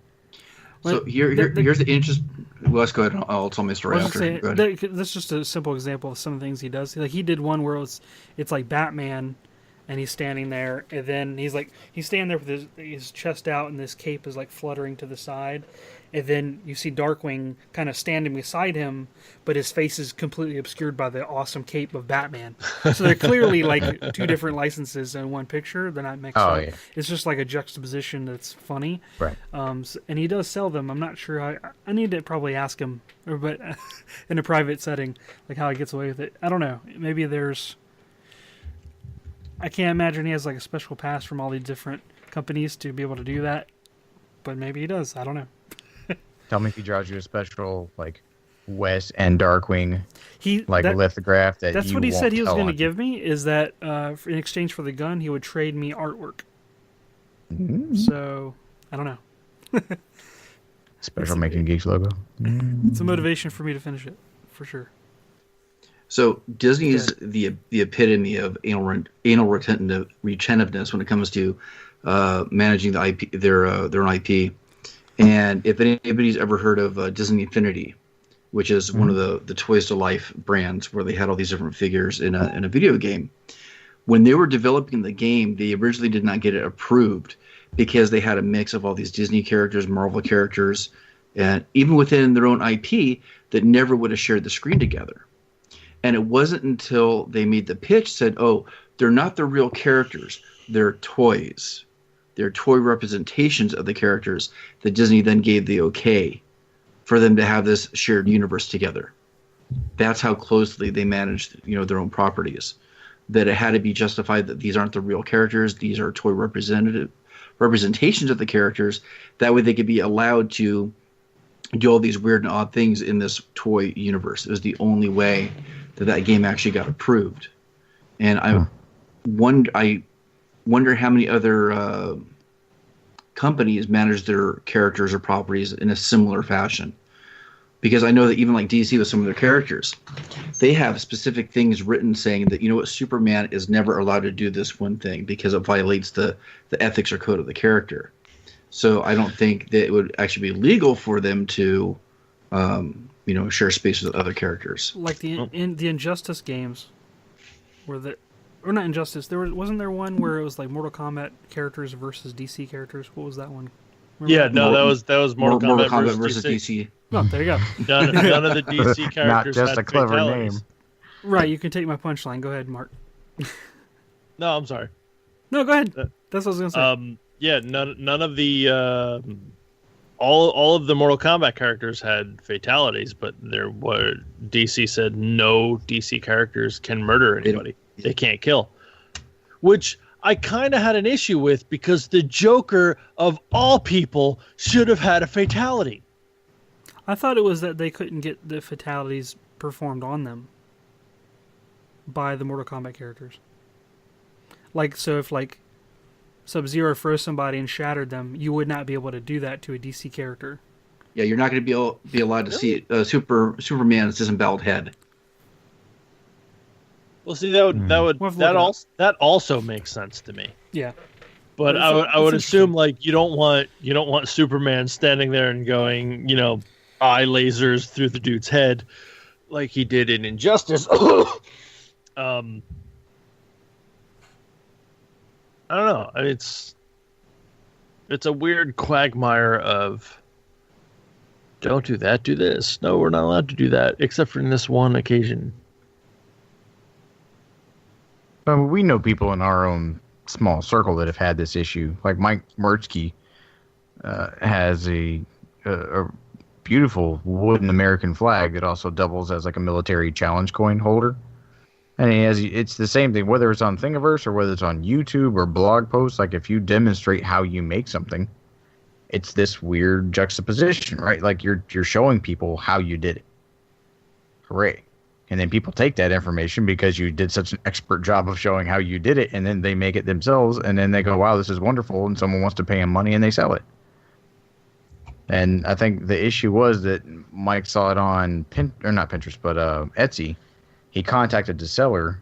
So here's the interest. Well, let's go ahead. I'll tell my story after. That's just a simple example of some of the things he does. Like he did one where it's like Batman. And he's standing there, and then he's standing there with his chest out, and this cape is like fluttering to the side. And then you see Darkwing kind of standing beside him, but his face is completely obscured by the awesome cape of Batman. So they're clearly like two different licenses in one picture. They're not mixed up. Yeah. It's just like a juxtaposition that's funny. Right. And he does sell them. I'm not sure. I need to probably ask him, but in a private setting, like how he gets away with it. I don't know. Maybe there's... I can't imagine he has like a special pass from all these different companies to be able to do that, but maybe he does. I don't know. Tell me if he draws you a special like Wes and Darkwing lithograph that's what he said he was going to give me. Is that in exchange for the gun, he would trade me artwork. Mm-hmm. So I don't know. Special Making Geeks logo. It's a motivation for me to finish it for sure. So Disney is the epitome of anal retentiveness when it comes to managing the IP, their own IP. And if anybody's ever heard of Disney Infinity, which is one of the Toys to Life brands where they had all these different figures in a video game, when they were developing the game, they originally did not get it approved because they had a mix of all these Disney characters, Marvel characters, and even within their own IP that never would have shared the screen together. And it wasn't until they made the pitch, said, oh, they're not the real characters. They're toys. They're toy representations of the characters that Disney then gave the okay for them to have this shared universe together. That's how closely they managed, their own properties. That it had to be justified that these aren't the real characters. These are toy representations of the characters. That way they could be allowed to do all these weird and odd things in this toy universe. It was the only way that game actually got approved. And I wonder how many other companies manage their characters or properties in a similar fashion. Because I know that even like DC with some of their characters, they have specific things written saying that, Superman is never allowed to do this one thing because it violates the ethics or code of the character. So I don't think that it would actually be legal for them to, share space with other characters. Like the Injustice games, or not Injustice. Wasn't there one where it was like Mortal Kombat characters versus DC characters? What was that one? Remember that was Mortal Kombat versus DC. Oh, there you go. None of the DC characters Not just had a clever fatalities. name. Right, you can take my punchline. Go ahead, Mark. No, I'm sorry. No, go ahead. That's what I was gonna say. Yeah, none of the all of the Mortal Kombat characters had fatalities, but DC said no DC characters can murder anybody. They can't kill. Which I kind of had an issue with because the Joker of all people should have had a fatality. I thought it was that they couldn't get the fatalities performed on them by the Mortal Kombat characters. Like, so if like Sub-Zero froze somebody and shattered them, you would not be able to do that to a DC character. Yeah, you're not going to be allowed to see Superman's disemboweled head. Well, see, that also makes sense to me. Yeah, but I would assume like you don't want Superman standing there and going, eye lasers through the dude's head like he did in Injustice. I don't know. I mean, it's a weird quagmire of don't do that, do this. No, we're not allowed to do that, except for in this one occasion. We know people in our own small circle that have had this issue. Like Mike Mertzke has a beautiful wooden American flag that also doubles as like a military challenge coin holder. And it's the same thing, whether it's on Thingiverse or whether it's on YouTube or blog posts. Like if you demonstrate how you make something, it's this weird juxtaposition, right? Like you're showing people how you did it. Hooray. And then people take that information because you did such an expert job of showing how you did it, and then they make it themselves, and then they go, wow, this is wonderful, and someone wants to pay them money, and they sell it. And I think the issue was that Mike saw it on not Pinterest, but Etsy. He contacted the seller,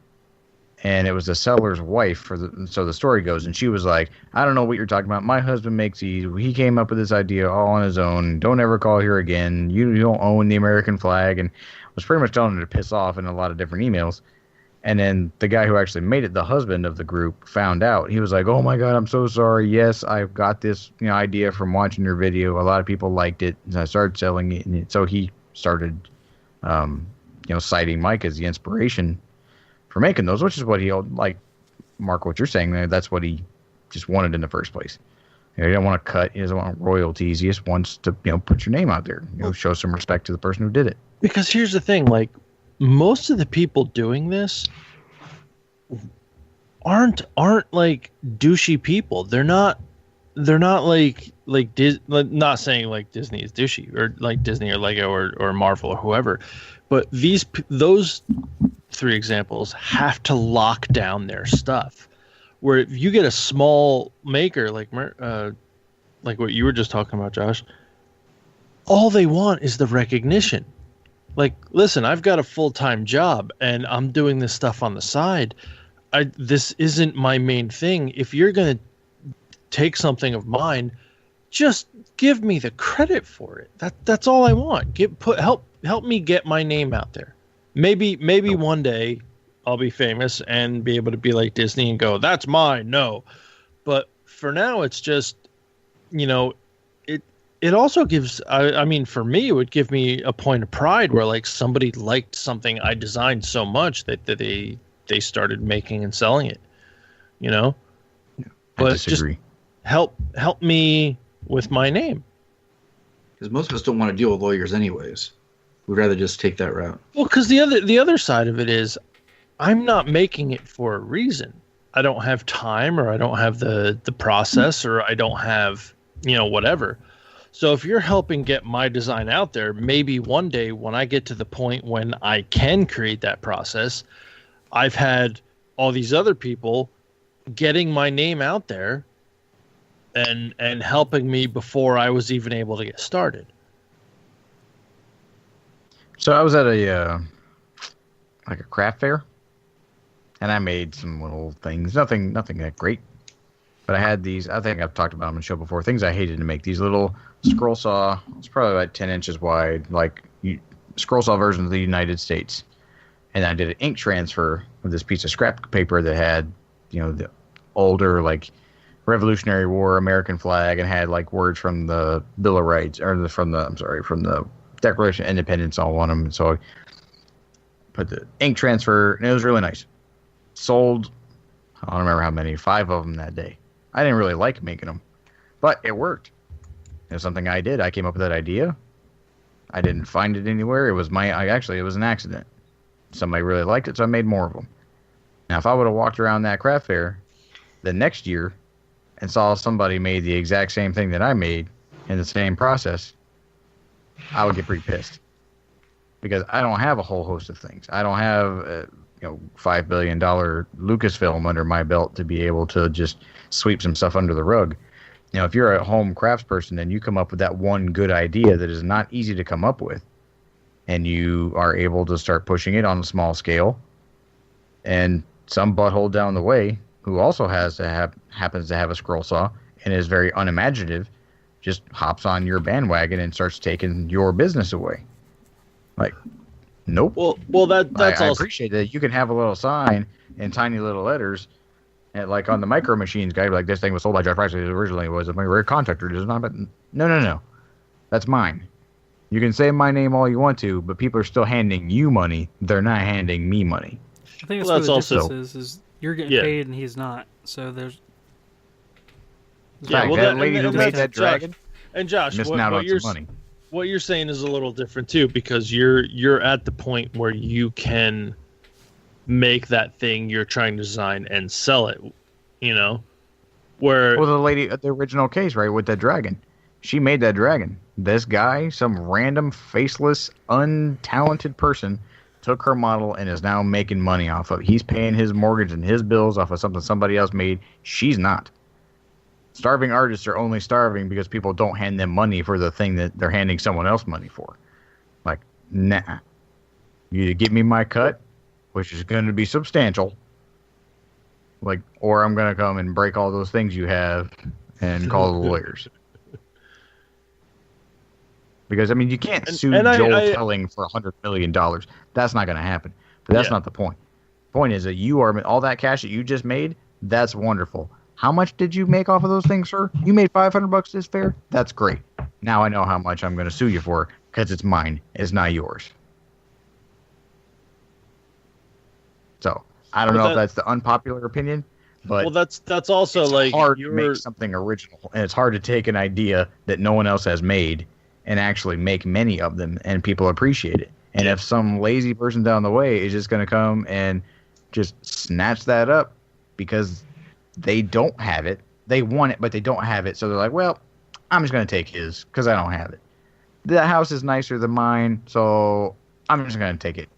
and it was the seller's wife. So the story goes, and she was like, I don't know what you're talking about. My husband makes these. He came up with this idea all on his own. Don't ever call here again. You don't own the American flag. And was pretty much telling her to piss off in a lot of different emails. And then the guy who actually made it, the husband of the group, found out. He was like, oh my God, I'm so sorry. Yes, I've got this idea from watching your video. A lot of people liked it. And I started selling it. And so he started, citing Mike as the inspiration for making those, which is what he, like, Mark, what you're saying there, that's what he just wanted in the first place. He don't want to cut. He doesn't want royalties. He just wants to, put your name out there. Show some respect to the person who did it. Because here's the thing, like, most of the people doing this aren't like douchey people. They're not like not saying like Disney is douchey or like Disney or Lego or Marvel or whoever, but those three examples have to lock down their stuff. Where if you get a small maker like what you were just talking about, Josh, all they want is the recognition. Like, listen, I've got a full-time job and I'm doing this stuff on the side. This isn't my main thing. If you're going to take something of mine, just give me the credit for it. That's all I want. Help me get my name out there. Maybe one day I'll be famous and be able to be like Disney and go, that's mine. No. But for now, it's just, it also gives, I mean, for me, it would give me a point of pride where like somebody liked something I designed so much that they started making and selling it, Yeah, but I disagree. Just help me with my name. Because most of us don't want to deal with lawyers anyways. We'd rather just take that route. Well, because the other side of it is I'm not making it for a reason. I don't have time, or I don't have the process, or I don't have, whatever. So if you're helping get my design out there, maybe one day when I get to the point when I can create that process, I've had all these other people getting my name out there and helping me before I was even able to get started. So I was at a craft fair, and I made some little things. Nothing that great, but I had these. I think I've talked about them on the show before. Things I hated to make. These little scroll saw. It's probably about 10 inches wide, like scroll saw version of the United States. And I did an ink transfer with this piece of scrap paper that had, the older like Revolutionary War American flag, and had like words from the Bill of Rights from the Declaration of Independence all on them. So I put the ink transfer, and it was really nice. Sold, I don't remember how many, 5 of them that day. I didn't really like making them, but it worked. It was something I did. I came up with that idea. I didn't find it anywhere. It was it was an accident. Somebody really liked it, so I made more of them. Now, if I would have walked around that craft fair the next year and saw somebody made the exact same thing that I made in the same process, I would get pretty pissed. Because I don't have a whole host of things. I don't have $5 billion Lucasfilm under my belt to be able to just sweep some stuff under the rug. If you're a home craftsperson and you come up with that one good idea that is not easy to come up with, and you are able to start pushing it on a small scale, and some butthole down the way who also happens to have a scroll saw and is very unimaginative just hops on your bandwagon and starts taking your business away. Like, nope. Well, that's I appreciate that you can have a little sign in tiny little letters, and like on the Micro Machines guy, like, this thing was sold by Jeff Price. Originally was a rare contractor. It is not, but no. That's mine. You can say my name all you want to, but people are still handing you money. They're not handing me money. I think that's what the difference is you're getting paid and he's not. So there's... Yeah, well, that lady who made that dragon... And Josh, missing out on some money. What you're saying is a little different too, because you're at the point where you can make that thing you're trying to design and sell it. Where the lady at the original case, right, with that dragon, she made that dragon. This guy, some random faceless, untalented person, took her model and is now making money off of it. He's paying his mortgage and his bills off of something somebody else made. She's not. Starving artists are only starving because people don't hand them money for the thing that they're handing someone else money for. Like, nah. You give me my cut, which is going to be substantial, like, or I'm going to come and break all those things you have and call the lawyers. Because, you can't sue Joel Telling for $100 million. That's not going to happen. But that's not the point. The point is that all that cash that you just made, that's wonderful. How much did you make off of those things, sir? You made $500 this fair? That's great. Now I know how much I'm going to sue you for, because it's mine. It's not yours. So, I don't know if that's the unpopular opinion, but that's also it's like hard to make something original, and it's hard to take an idea that no one else has made and actually make many of them, and people appreciate it. And if some lazy person down the way is just going to come and just snatch that up because they don't have it, they want it, but they don't have it, so they're like, well, I'm just going to take his because I don't have it. That house is nicer than mine, so I'm just going to take it.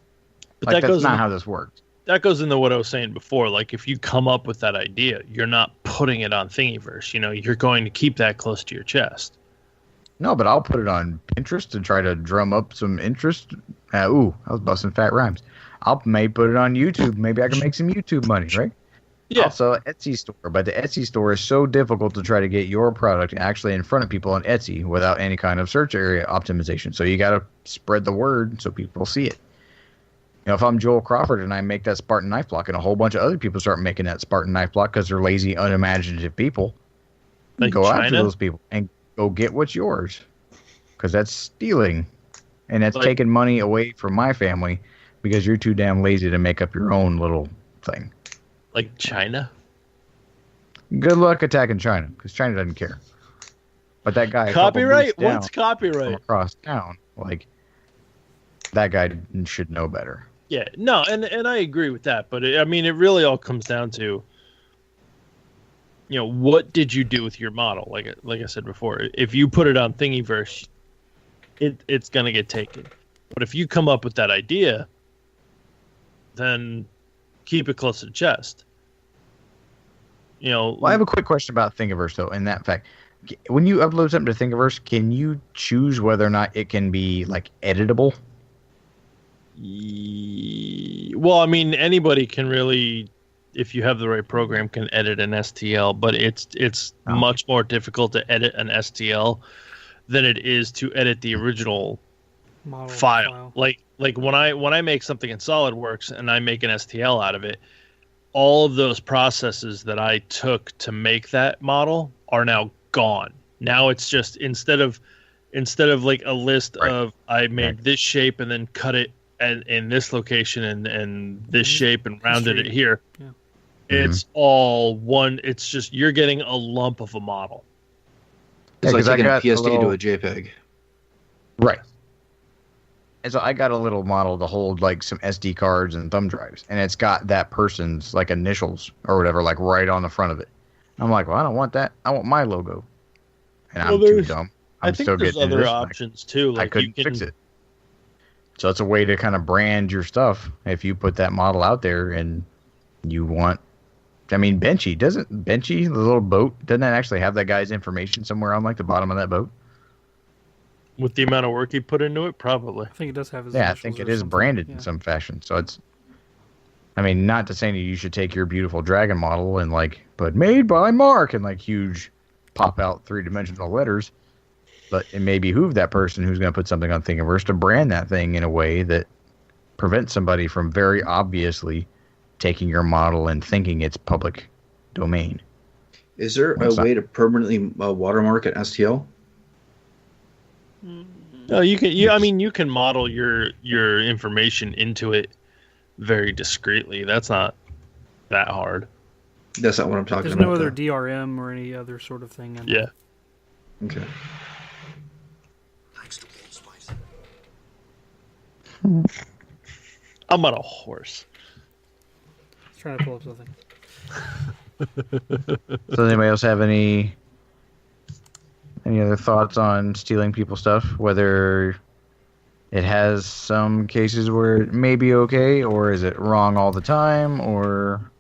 But that's not how this works. That goes into what I was saying before. Like, if you come up with that idea, you're not putting it on Thingiverse. You're going to keep that close to your chest. No, but I'll put it on Pinterest to try to drum up some interest. I was busting fat rhymes. I'll maybe put it on YouTube. Maybe I can make some YouTube money, right? Yeah. Also, Etsy store. But the Etsy store is so difficult to try to get your product actually in front of people on Etsy without any kind of search area optimization. So you got to spread the word so people see it. If I'm Joel Crawford and I make that Spartan knife block and a whole bunch of other people start making that Spartan knife block because they're lazy, unimaginative people, like go China? after those people and go get what's yours, because that's stealing, and that's taking money away from my family because you're too damn lazy to make up your own little thing. Like China? Good luck attacking China, because China doesn't care. But that guy... Copyright? What's copyright? From across town, that guy should know better. Yeah, no, and I agree with that, but it really all comes down to what did you do with your model? Like I said before, if you put it on Thingiverse, it's gonna get taken. But if you come up with that idea, then keep it close to the chest. Well, I have a quick question about Thingiverse, though. In that fact, when you upload something to Thingiverse, can you choose whether or not it can be like editable? Well, I mean, anybody can really, if you have the right program, can edit an STL, but it's much more difficult to edit an STL than it is to edit the original Model file. Like when I make something in SolidWorks and I make an STL out of it, all of those processes that I took to make that model are now gone. Now it's just instead of like a list of I made this shape and then cut it in this location and this shape and rounded it here. Yeah. It's all one. It's just you're getting a lump of a model. It's like taking a PSD to a JPEG. Right. And so I got a little model to hold like some SD cards and thumb drives, and it's got that person's like initials or whatever like right on the front of it. I'm like, well, I don't want that. I want my logo. And I'm too dumb. I think there's other options too. Like I couldn't fix it. So it's a way to kind of brand your stuff. If you put that model out there and you want, I mean, Benchy, the little boat, doesn't that actually have that guy's information somewhere on like the bottom of that boat? With the amount of work he put into it, probably. I think it does have his I think it is branded in some fashion. So it's, I mean, not to say that you should take your beautiful dragon model and like, but made by Mark and like huge pop out 3-dimensional letters. But it may behoove that person who's going to put something on Thingiverse to brand that thing in a way that prevents somebody from very obviously taking your model and thinking it's public domain. Is there a way to permanently watermark an STL? No, you can. I mean, you can model your information into it very discreetly. That's not that hard. That's not what I'm talking about. There's no other DRM or any other sort of thing. Yeah. Okay. I'm on a horse. Trying to pull up something. Does anybody else have any other thoughts on stealing people's stuff? Whether it has some cases where it may be okay, or is it wrong all the time, or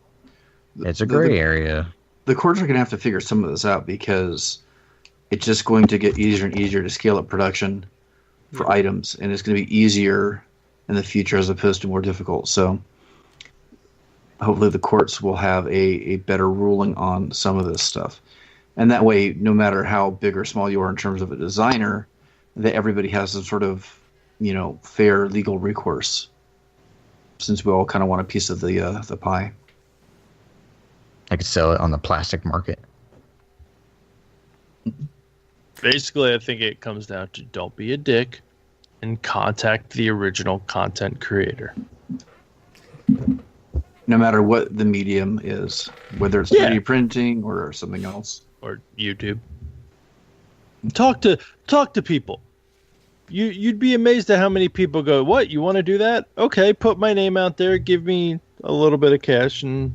it's a gray area? The courts are going to have to figure some of this out because it's just going to get easier and easier to scale up production for items, and it's going to be easier in the future as opposed to more difficult. So hopefully the courts will have a better ruling on some of this stuff. And that way, no matter how big or small you are in terms of a designer, that everybody has some sort of, fair legal recourse, since we all kind of want a piece of the pie. I could sell it on the plastic market. Basically, I think it comes down to don't be a dick and contact the original content creator. No matter what the medium is, whether it's 3D printing or something else. Or YouTube. Talk to people. You'd be amazed at how many people go, what, you want to do that? Okay, put my name out there, give me a little bit of cash, and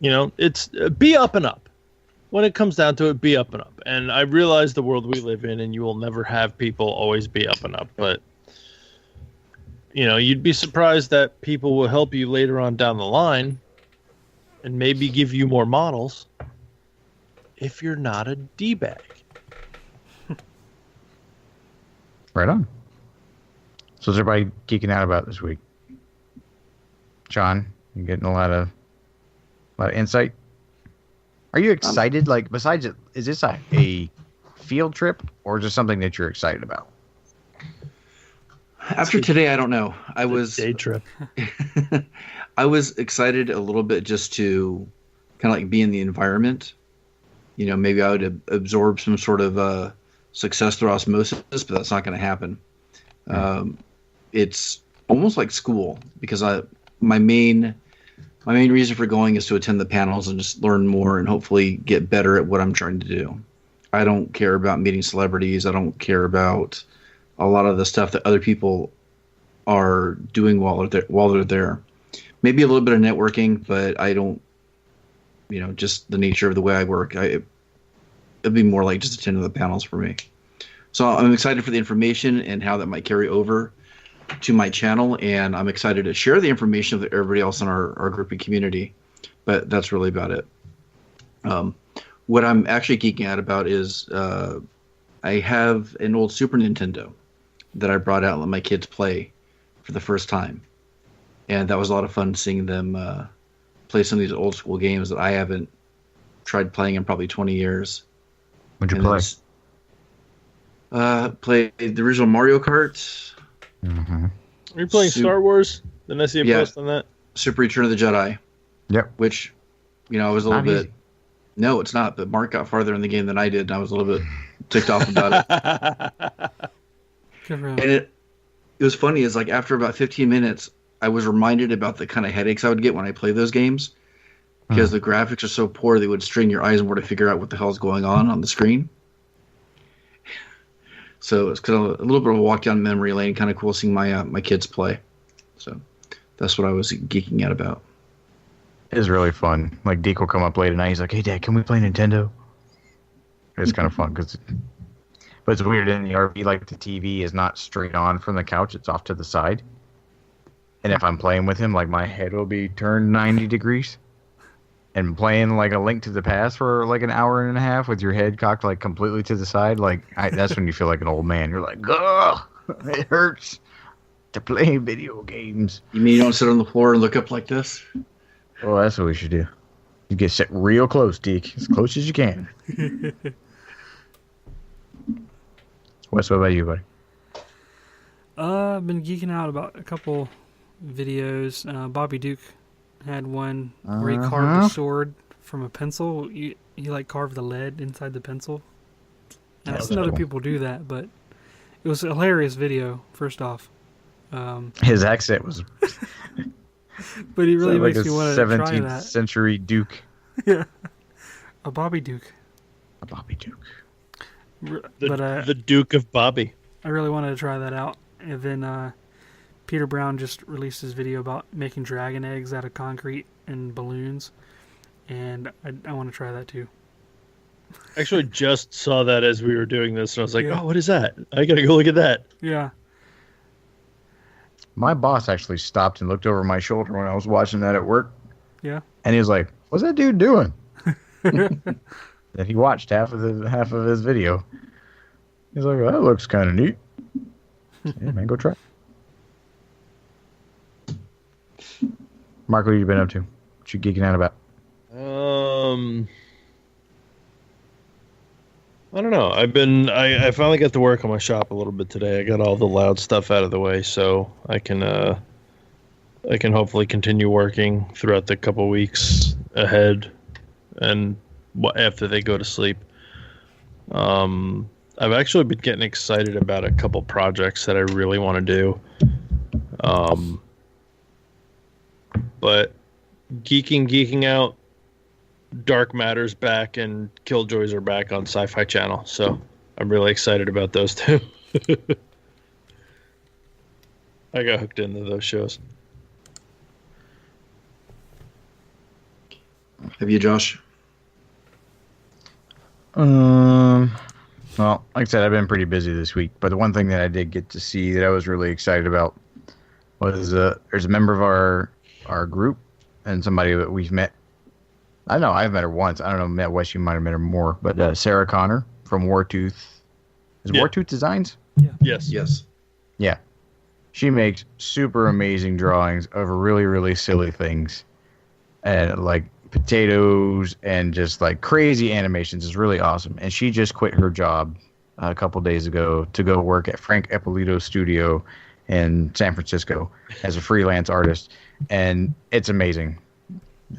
it's be up and up. When it comes down to it, be up and up. And I realize the world we live in, and you will never have people always be up and up, but you'd be surprised that people will help you later on down the line and maybe give you more models if you're not a D-bag. Right on. So is everybody geeking out about this week? John, you getting a lot of insight? Are you excited? Like, besides it, is this a field trip or just something that you're excited about? After today, I don't know. I was day trip. I was excited a little bit just to kind of like be in the environment. Maybe I would absorb some sort of success through osmosis, but that's not going to happen. It's almost like school because my main reason for going is to attend the panels and just learn more and hopefully get better at what I'm trying to do. I don't care about meeting celebrities. I don't care about a lot of the stuff that other people are doing while they're there. Maybe a little bit of networking, but I don't just the nature of the way I work, it'd be more like just attending the panels for me. So I'm excited for the information and how that might carry over to my channel, and I'm excited to share the information with everybody else in our group and community. But that's really about it. What I'm actually geeking out about is I have an old Super Nintendo that I brought out and let my kids play for the first time. And that was a lot of fun seeing them play some of these old school games that I haven't tried playing in probably 20 years. What'd you play? Played the original Mario Kart. Mm-hmm. Are you playing Star Wars? Didn't I see a post on that? Super Return of the Jedi. Yep. Which, I was a little bit... No, it's not. But Mark got farther in the game than I did, and I was a little bit ticked off about it. And it was funny. Is like after about 15 minutes, I was reminded about the kind of headaches I would get when I play those games, because the graphics are so poor they would strain your eyes more to figure out what the hell's going on the screen. So it's kind of a little bit of a walk down memory lane. Kind of cool seeing my kids play. So that's what I was geeking out about. It is really fun. Like, Deke will come up late at night. He's like, "Hey, Dad, can we play Nintendo?" It's kind of fun but it's weird in the RV. Like, the TV is not straight on from the couch; it's off to the side. And if I'm playing with him, like, my head will be turned 90 degrees. And playing like A Link to the Past for like an hour and a half with your head cocked like completely to the side, like that's when you feel like an old man. You're like, "Ugh, it hurts to play video games." You mean you don't sit on the floor and look up like this? Oh, that's what we should do. You get set real close, Deke. As close as you can. Wes, what about you, buddy? I've been geeking out about a couple videos. Bobby Duke had one where he carved a sword from a pencil. He like carved the lead inside the pencil. And I've seen other people do that, but it was a hilarious video, first off. His accent was... But he really makes like me want to try that. 17th century Duke. Yeah. A Bobby Duke. A Bobby Duke. The Duke of Bobby. I really wanted to try that out. And then Peter Brown just released his video about making dragon eggs out of concrete and balloons. And I want to try that too. Actually, just saw that as we were doing this, and I was like, "Oh, what is that? I gotta go look at that." Yeah. My boss actually stopped and looked over my shoulder when I was watching that at work. Yeah. And he was like, "What's that dude doing?" And he watched half of his video. He's like, "Well, that looks kind of neat." Yeah, man, go try. Mark, what have you been up to? What you geeking out about? I don't know. I finally got to work on my shop a little bit today. I got all the loud stuff out of the way, so I can hopefully continue working throughout the couple weeks ahead, and after they go to sleep. I've actually been getting excited about a couple projects that I really want to do. But geeking out. Dark Matter's back and Killjoys are back on Sci-Fi Channel, so I'm really excited about those two. I got hooked into those shows. Have you, Josh? Well, like I said, I've been pretty busy this week, but the one thing that I did get to see that I was really excited about was there's a member of our group and somebody that we've met. I know I've met her once. I don't know, met Wes, you might have met her more, but Sarah Connor from Wartooth. Is Wartooth Designs? Yeah. Yes. Yeah. She makes super amazing drawings of really, really silly things. And like potatoes and just like crazy animations. It's really awesome. And she just quit her job a couple days ago to go work at Frank Ippolito's studio in San Francisco as a freelance artist. And it's amazing.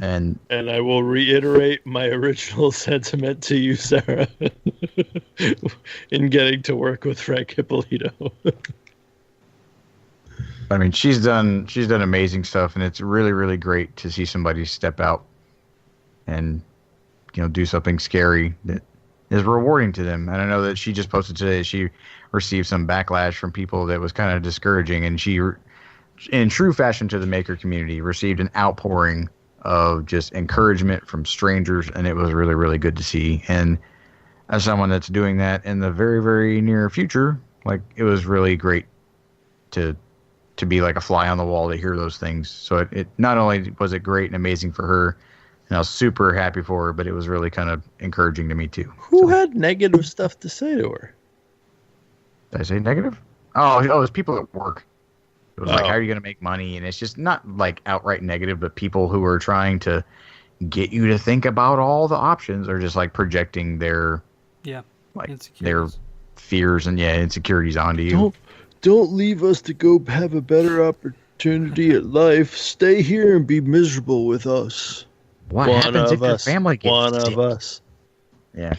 And I will reiterate my original sentiment to you, Sarah, in getting to work with Frank Ippolito. I mean, she's done amazing stuff, and it's really, really great to see somebody step out and do something scary that is rewarding to them. And I know that she just posted today that she received some backlash from people that was kind of discouraging, and she, in true fashion to the maker community, received an outpouring of just encouragement from strangers, and it was really, really good to see. And as someone that's doing that in the very, very near future, like, it was really great to be like a fly on the wall to hear those things. So it not only was it great and amazing for her, and I was super happy for her, but it was really kind of encouraging to me too. Who had negative stuff to say to her? Did I say negative? Oh, it was people at work. It was like, how are you going to make money? And it's just not like outright negative, but people who are trying to get you to think about all the options are just like projecting their their fears and insecurities onto you. Don't leave us to go have a better opportunity at life. Stay here and be miserable with us. What happens if your family gets one sick? of us? Yeah.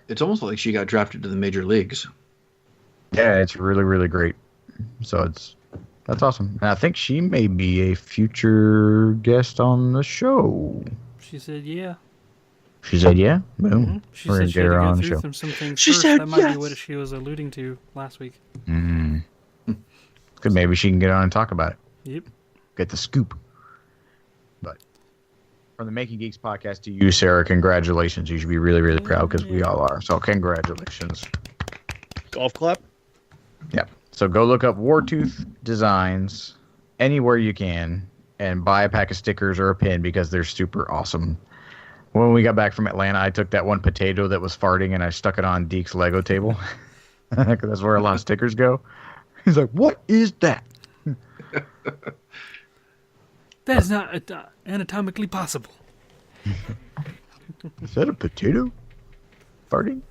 It's almost like she got drafted to the major leagues. Yeah, it's really, really great. So that's awesome. And I think she may be a future guest on the show. She said, yeah. She said, yeah? Boom. Mm-hmm. She said she had to go through some things first. Said that might be what she was alluding to last week. Mm. Because maybe she can get on and talk about it. Yep. Get the scoop. But from the Making Geeks podcast to you, Sarah, congratulations. You should be really, really proud because we all are. So congratulations. Golf clap? Yep. So go look up Wartooth Designs anywhere you can and buy a pack of stickers or a pin because they're super awesome. When we got back from Atlanta, I took that one potato that was farting and I stuck it on Deke's Lego table. That's where a lot of stickers go. He's like, what is that? That is not anatomically possible. Is that a potato farting?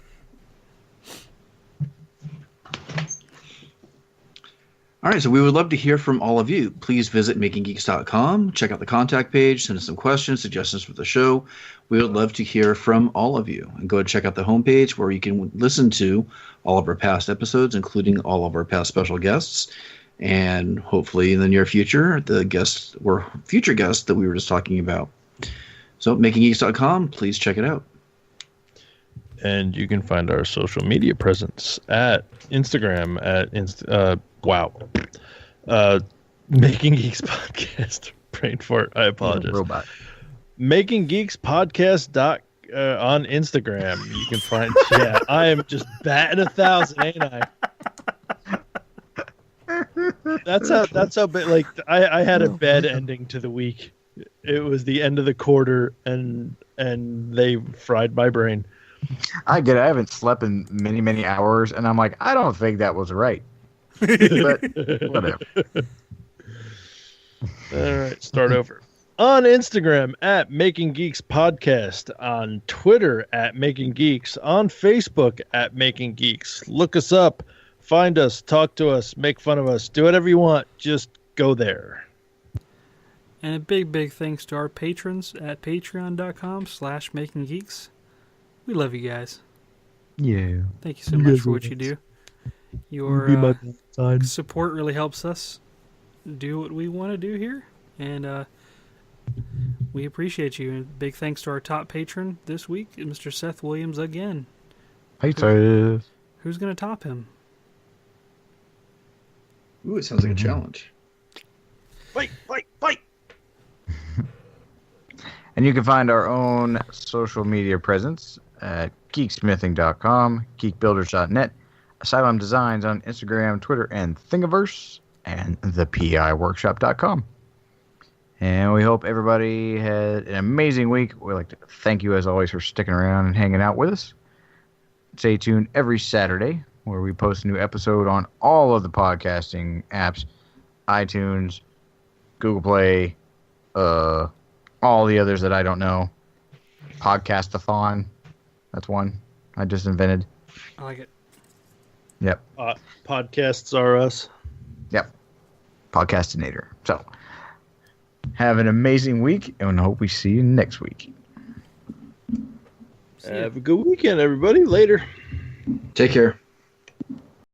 All right, so we would love to hear from all of you. Please visit makinggeeks.com, check out the contact page, send us some questions, suggestions for the show. We would love to hear from all of you. And go and check out the homepage where you can listen to all of our past episodes, including all of our past special guests. And hopefully in the near future, the guests or future guests that we were just talking about. So makinggeeks.com, please check it out. And you can find our social media presence at Instagram at Making Geeks Podcast. Brain fart. I apologize. Robot. Making Geeks Podcast on Instagram. You can find. Yeah, I am just batting 1,000, ain't I? That's how big. Like I had a bad ending to the week. It was the end of the quarter, and they fried my brain. I get it. I haven't slept in many, many hours, and I'm like, I don't think that was right. But whatever. All right, start over. On Instagram at Making Geeks Podcast, on Twitter at Making Geeks, on Facebook at Making Geeks. Look us up, find us, talk to us, make fun of us, do whatever you want. Just go there. And a big, big thanks to our patrons at patreon.com/makinggeeks. We love you guys. Yeah. Thank you so much for what you do. Your support really helps us do what we want to do here. And we appreciate you. And big thanks to our top patron this week, Mr. Seth Williams again. Hey, Seth. Who's going to top him? Ooh, it sounds like a challenge. Fight! And you can find our own social media presence at geeksmithing.com, geekbuilders.net, Asylum Designs on Instagram, Twitter, and Thingiverse, and thepiworkshop.com. And we hope everybody had an amazing week. We'd like to thank you, as always, for sticking around and hanging out with us. Stay tuned every Saturday, where we post a new episode on all of the podcasting apps, iTunes, Google Play, all the others that I don't know. Podcastathon. That's one I just invented. I like it. Yep. Podcasts are us. Yep. Podcastinator. So, have an amazing week, and I hope we see you next week. Have a good weekend, everybody. Later. Take care.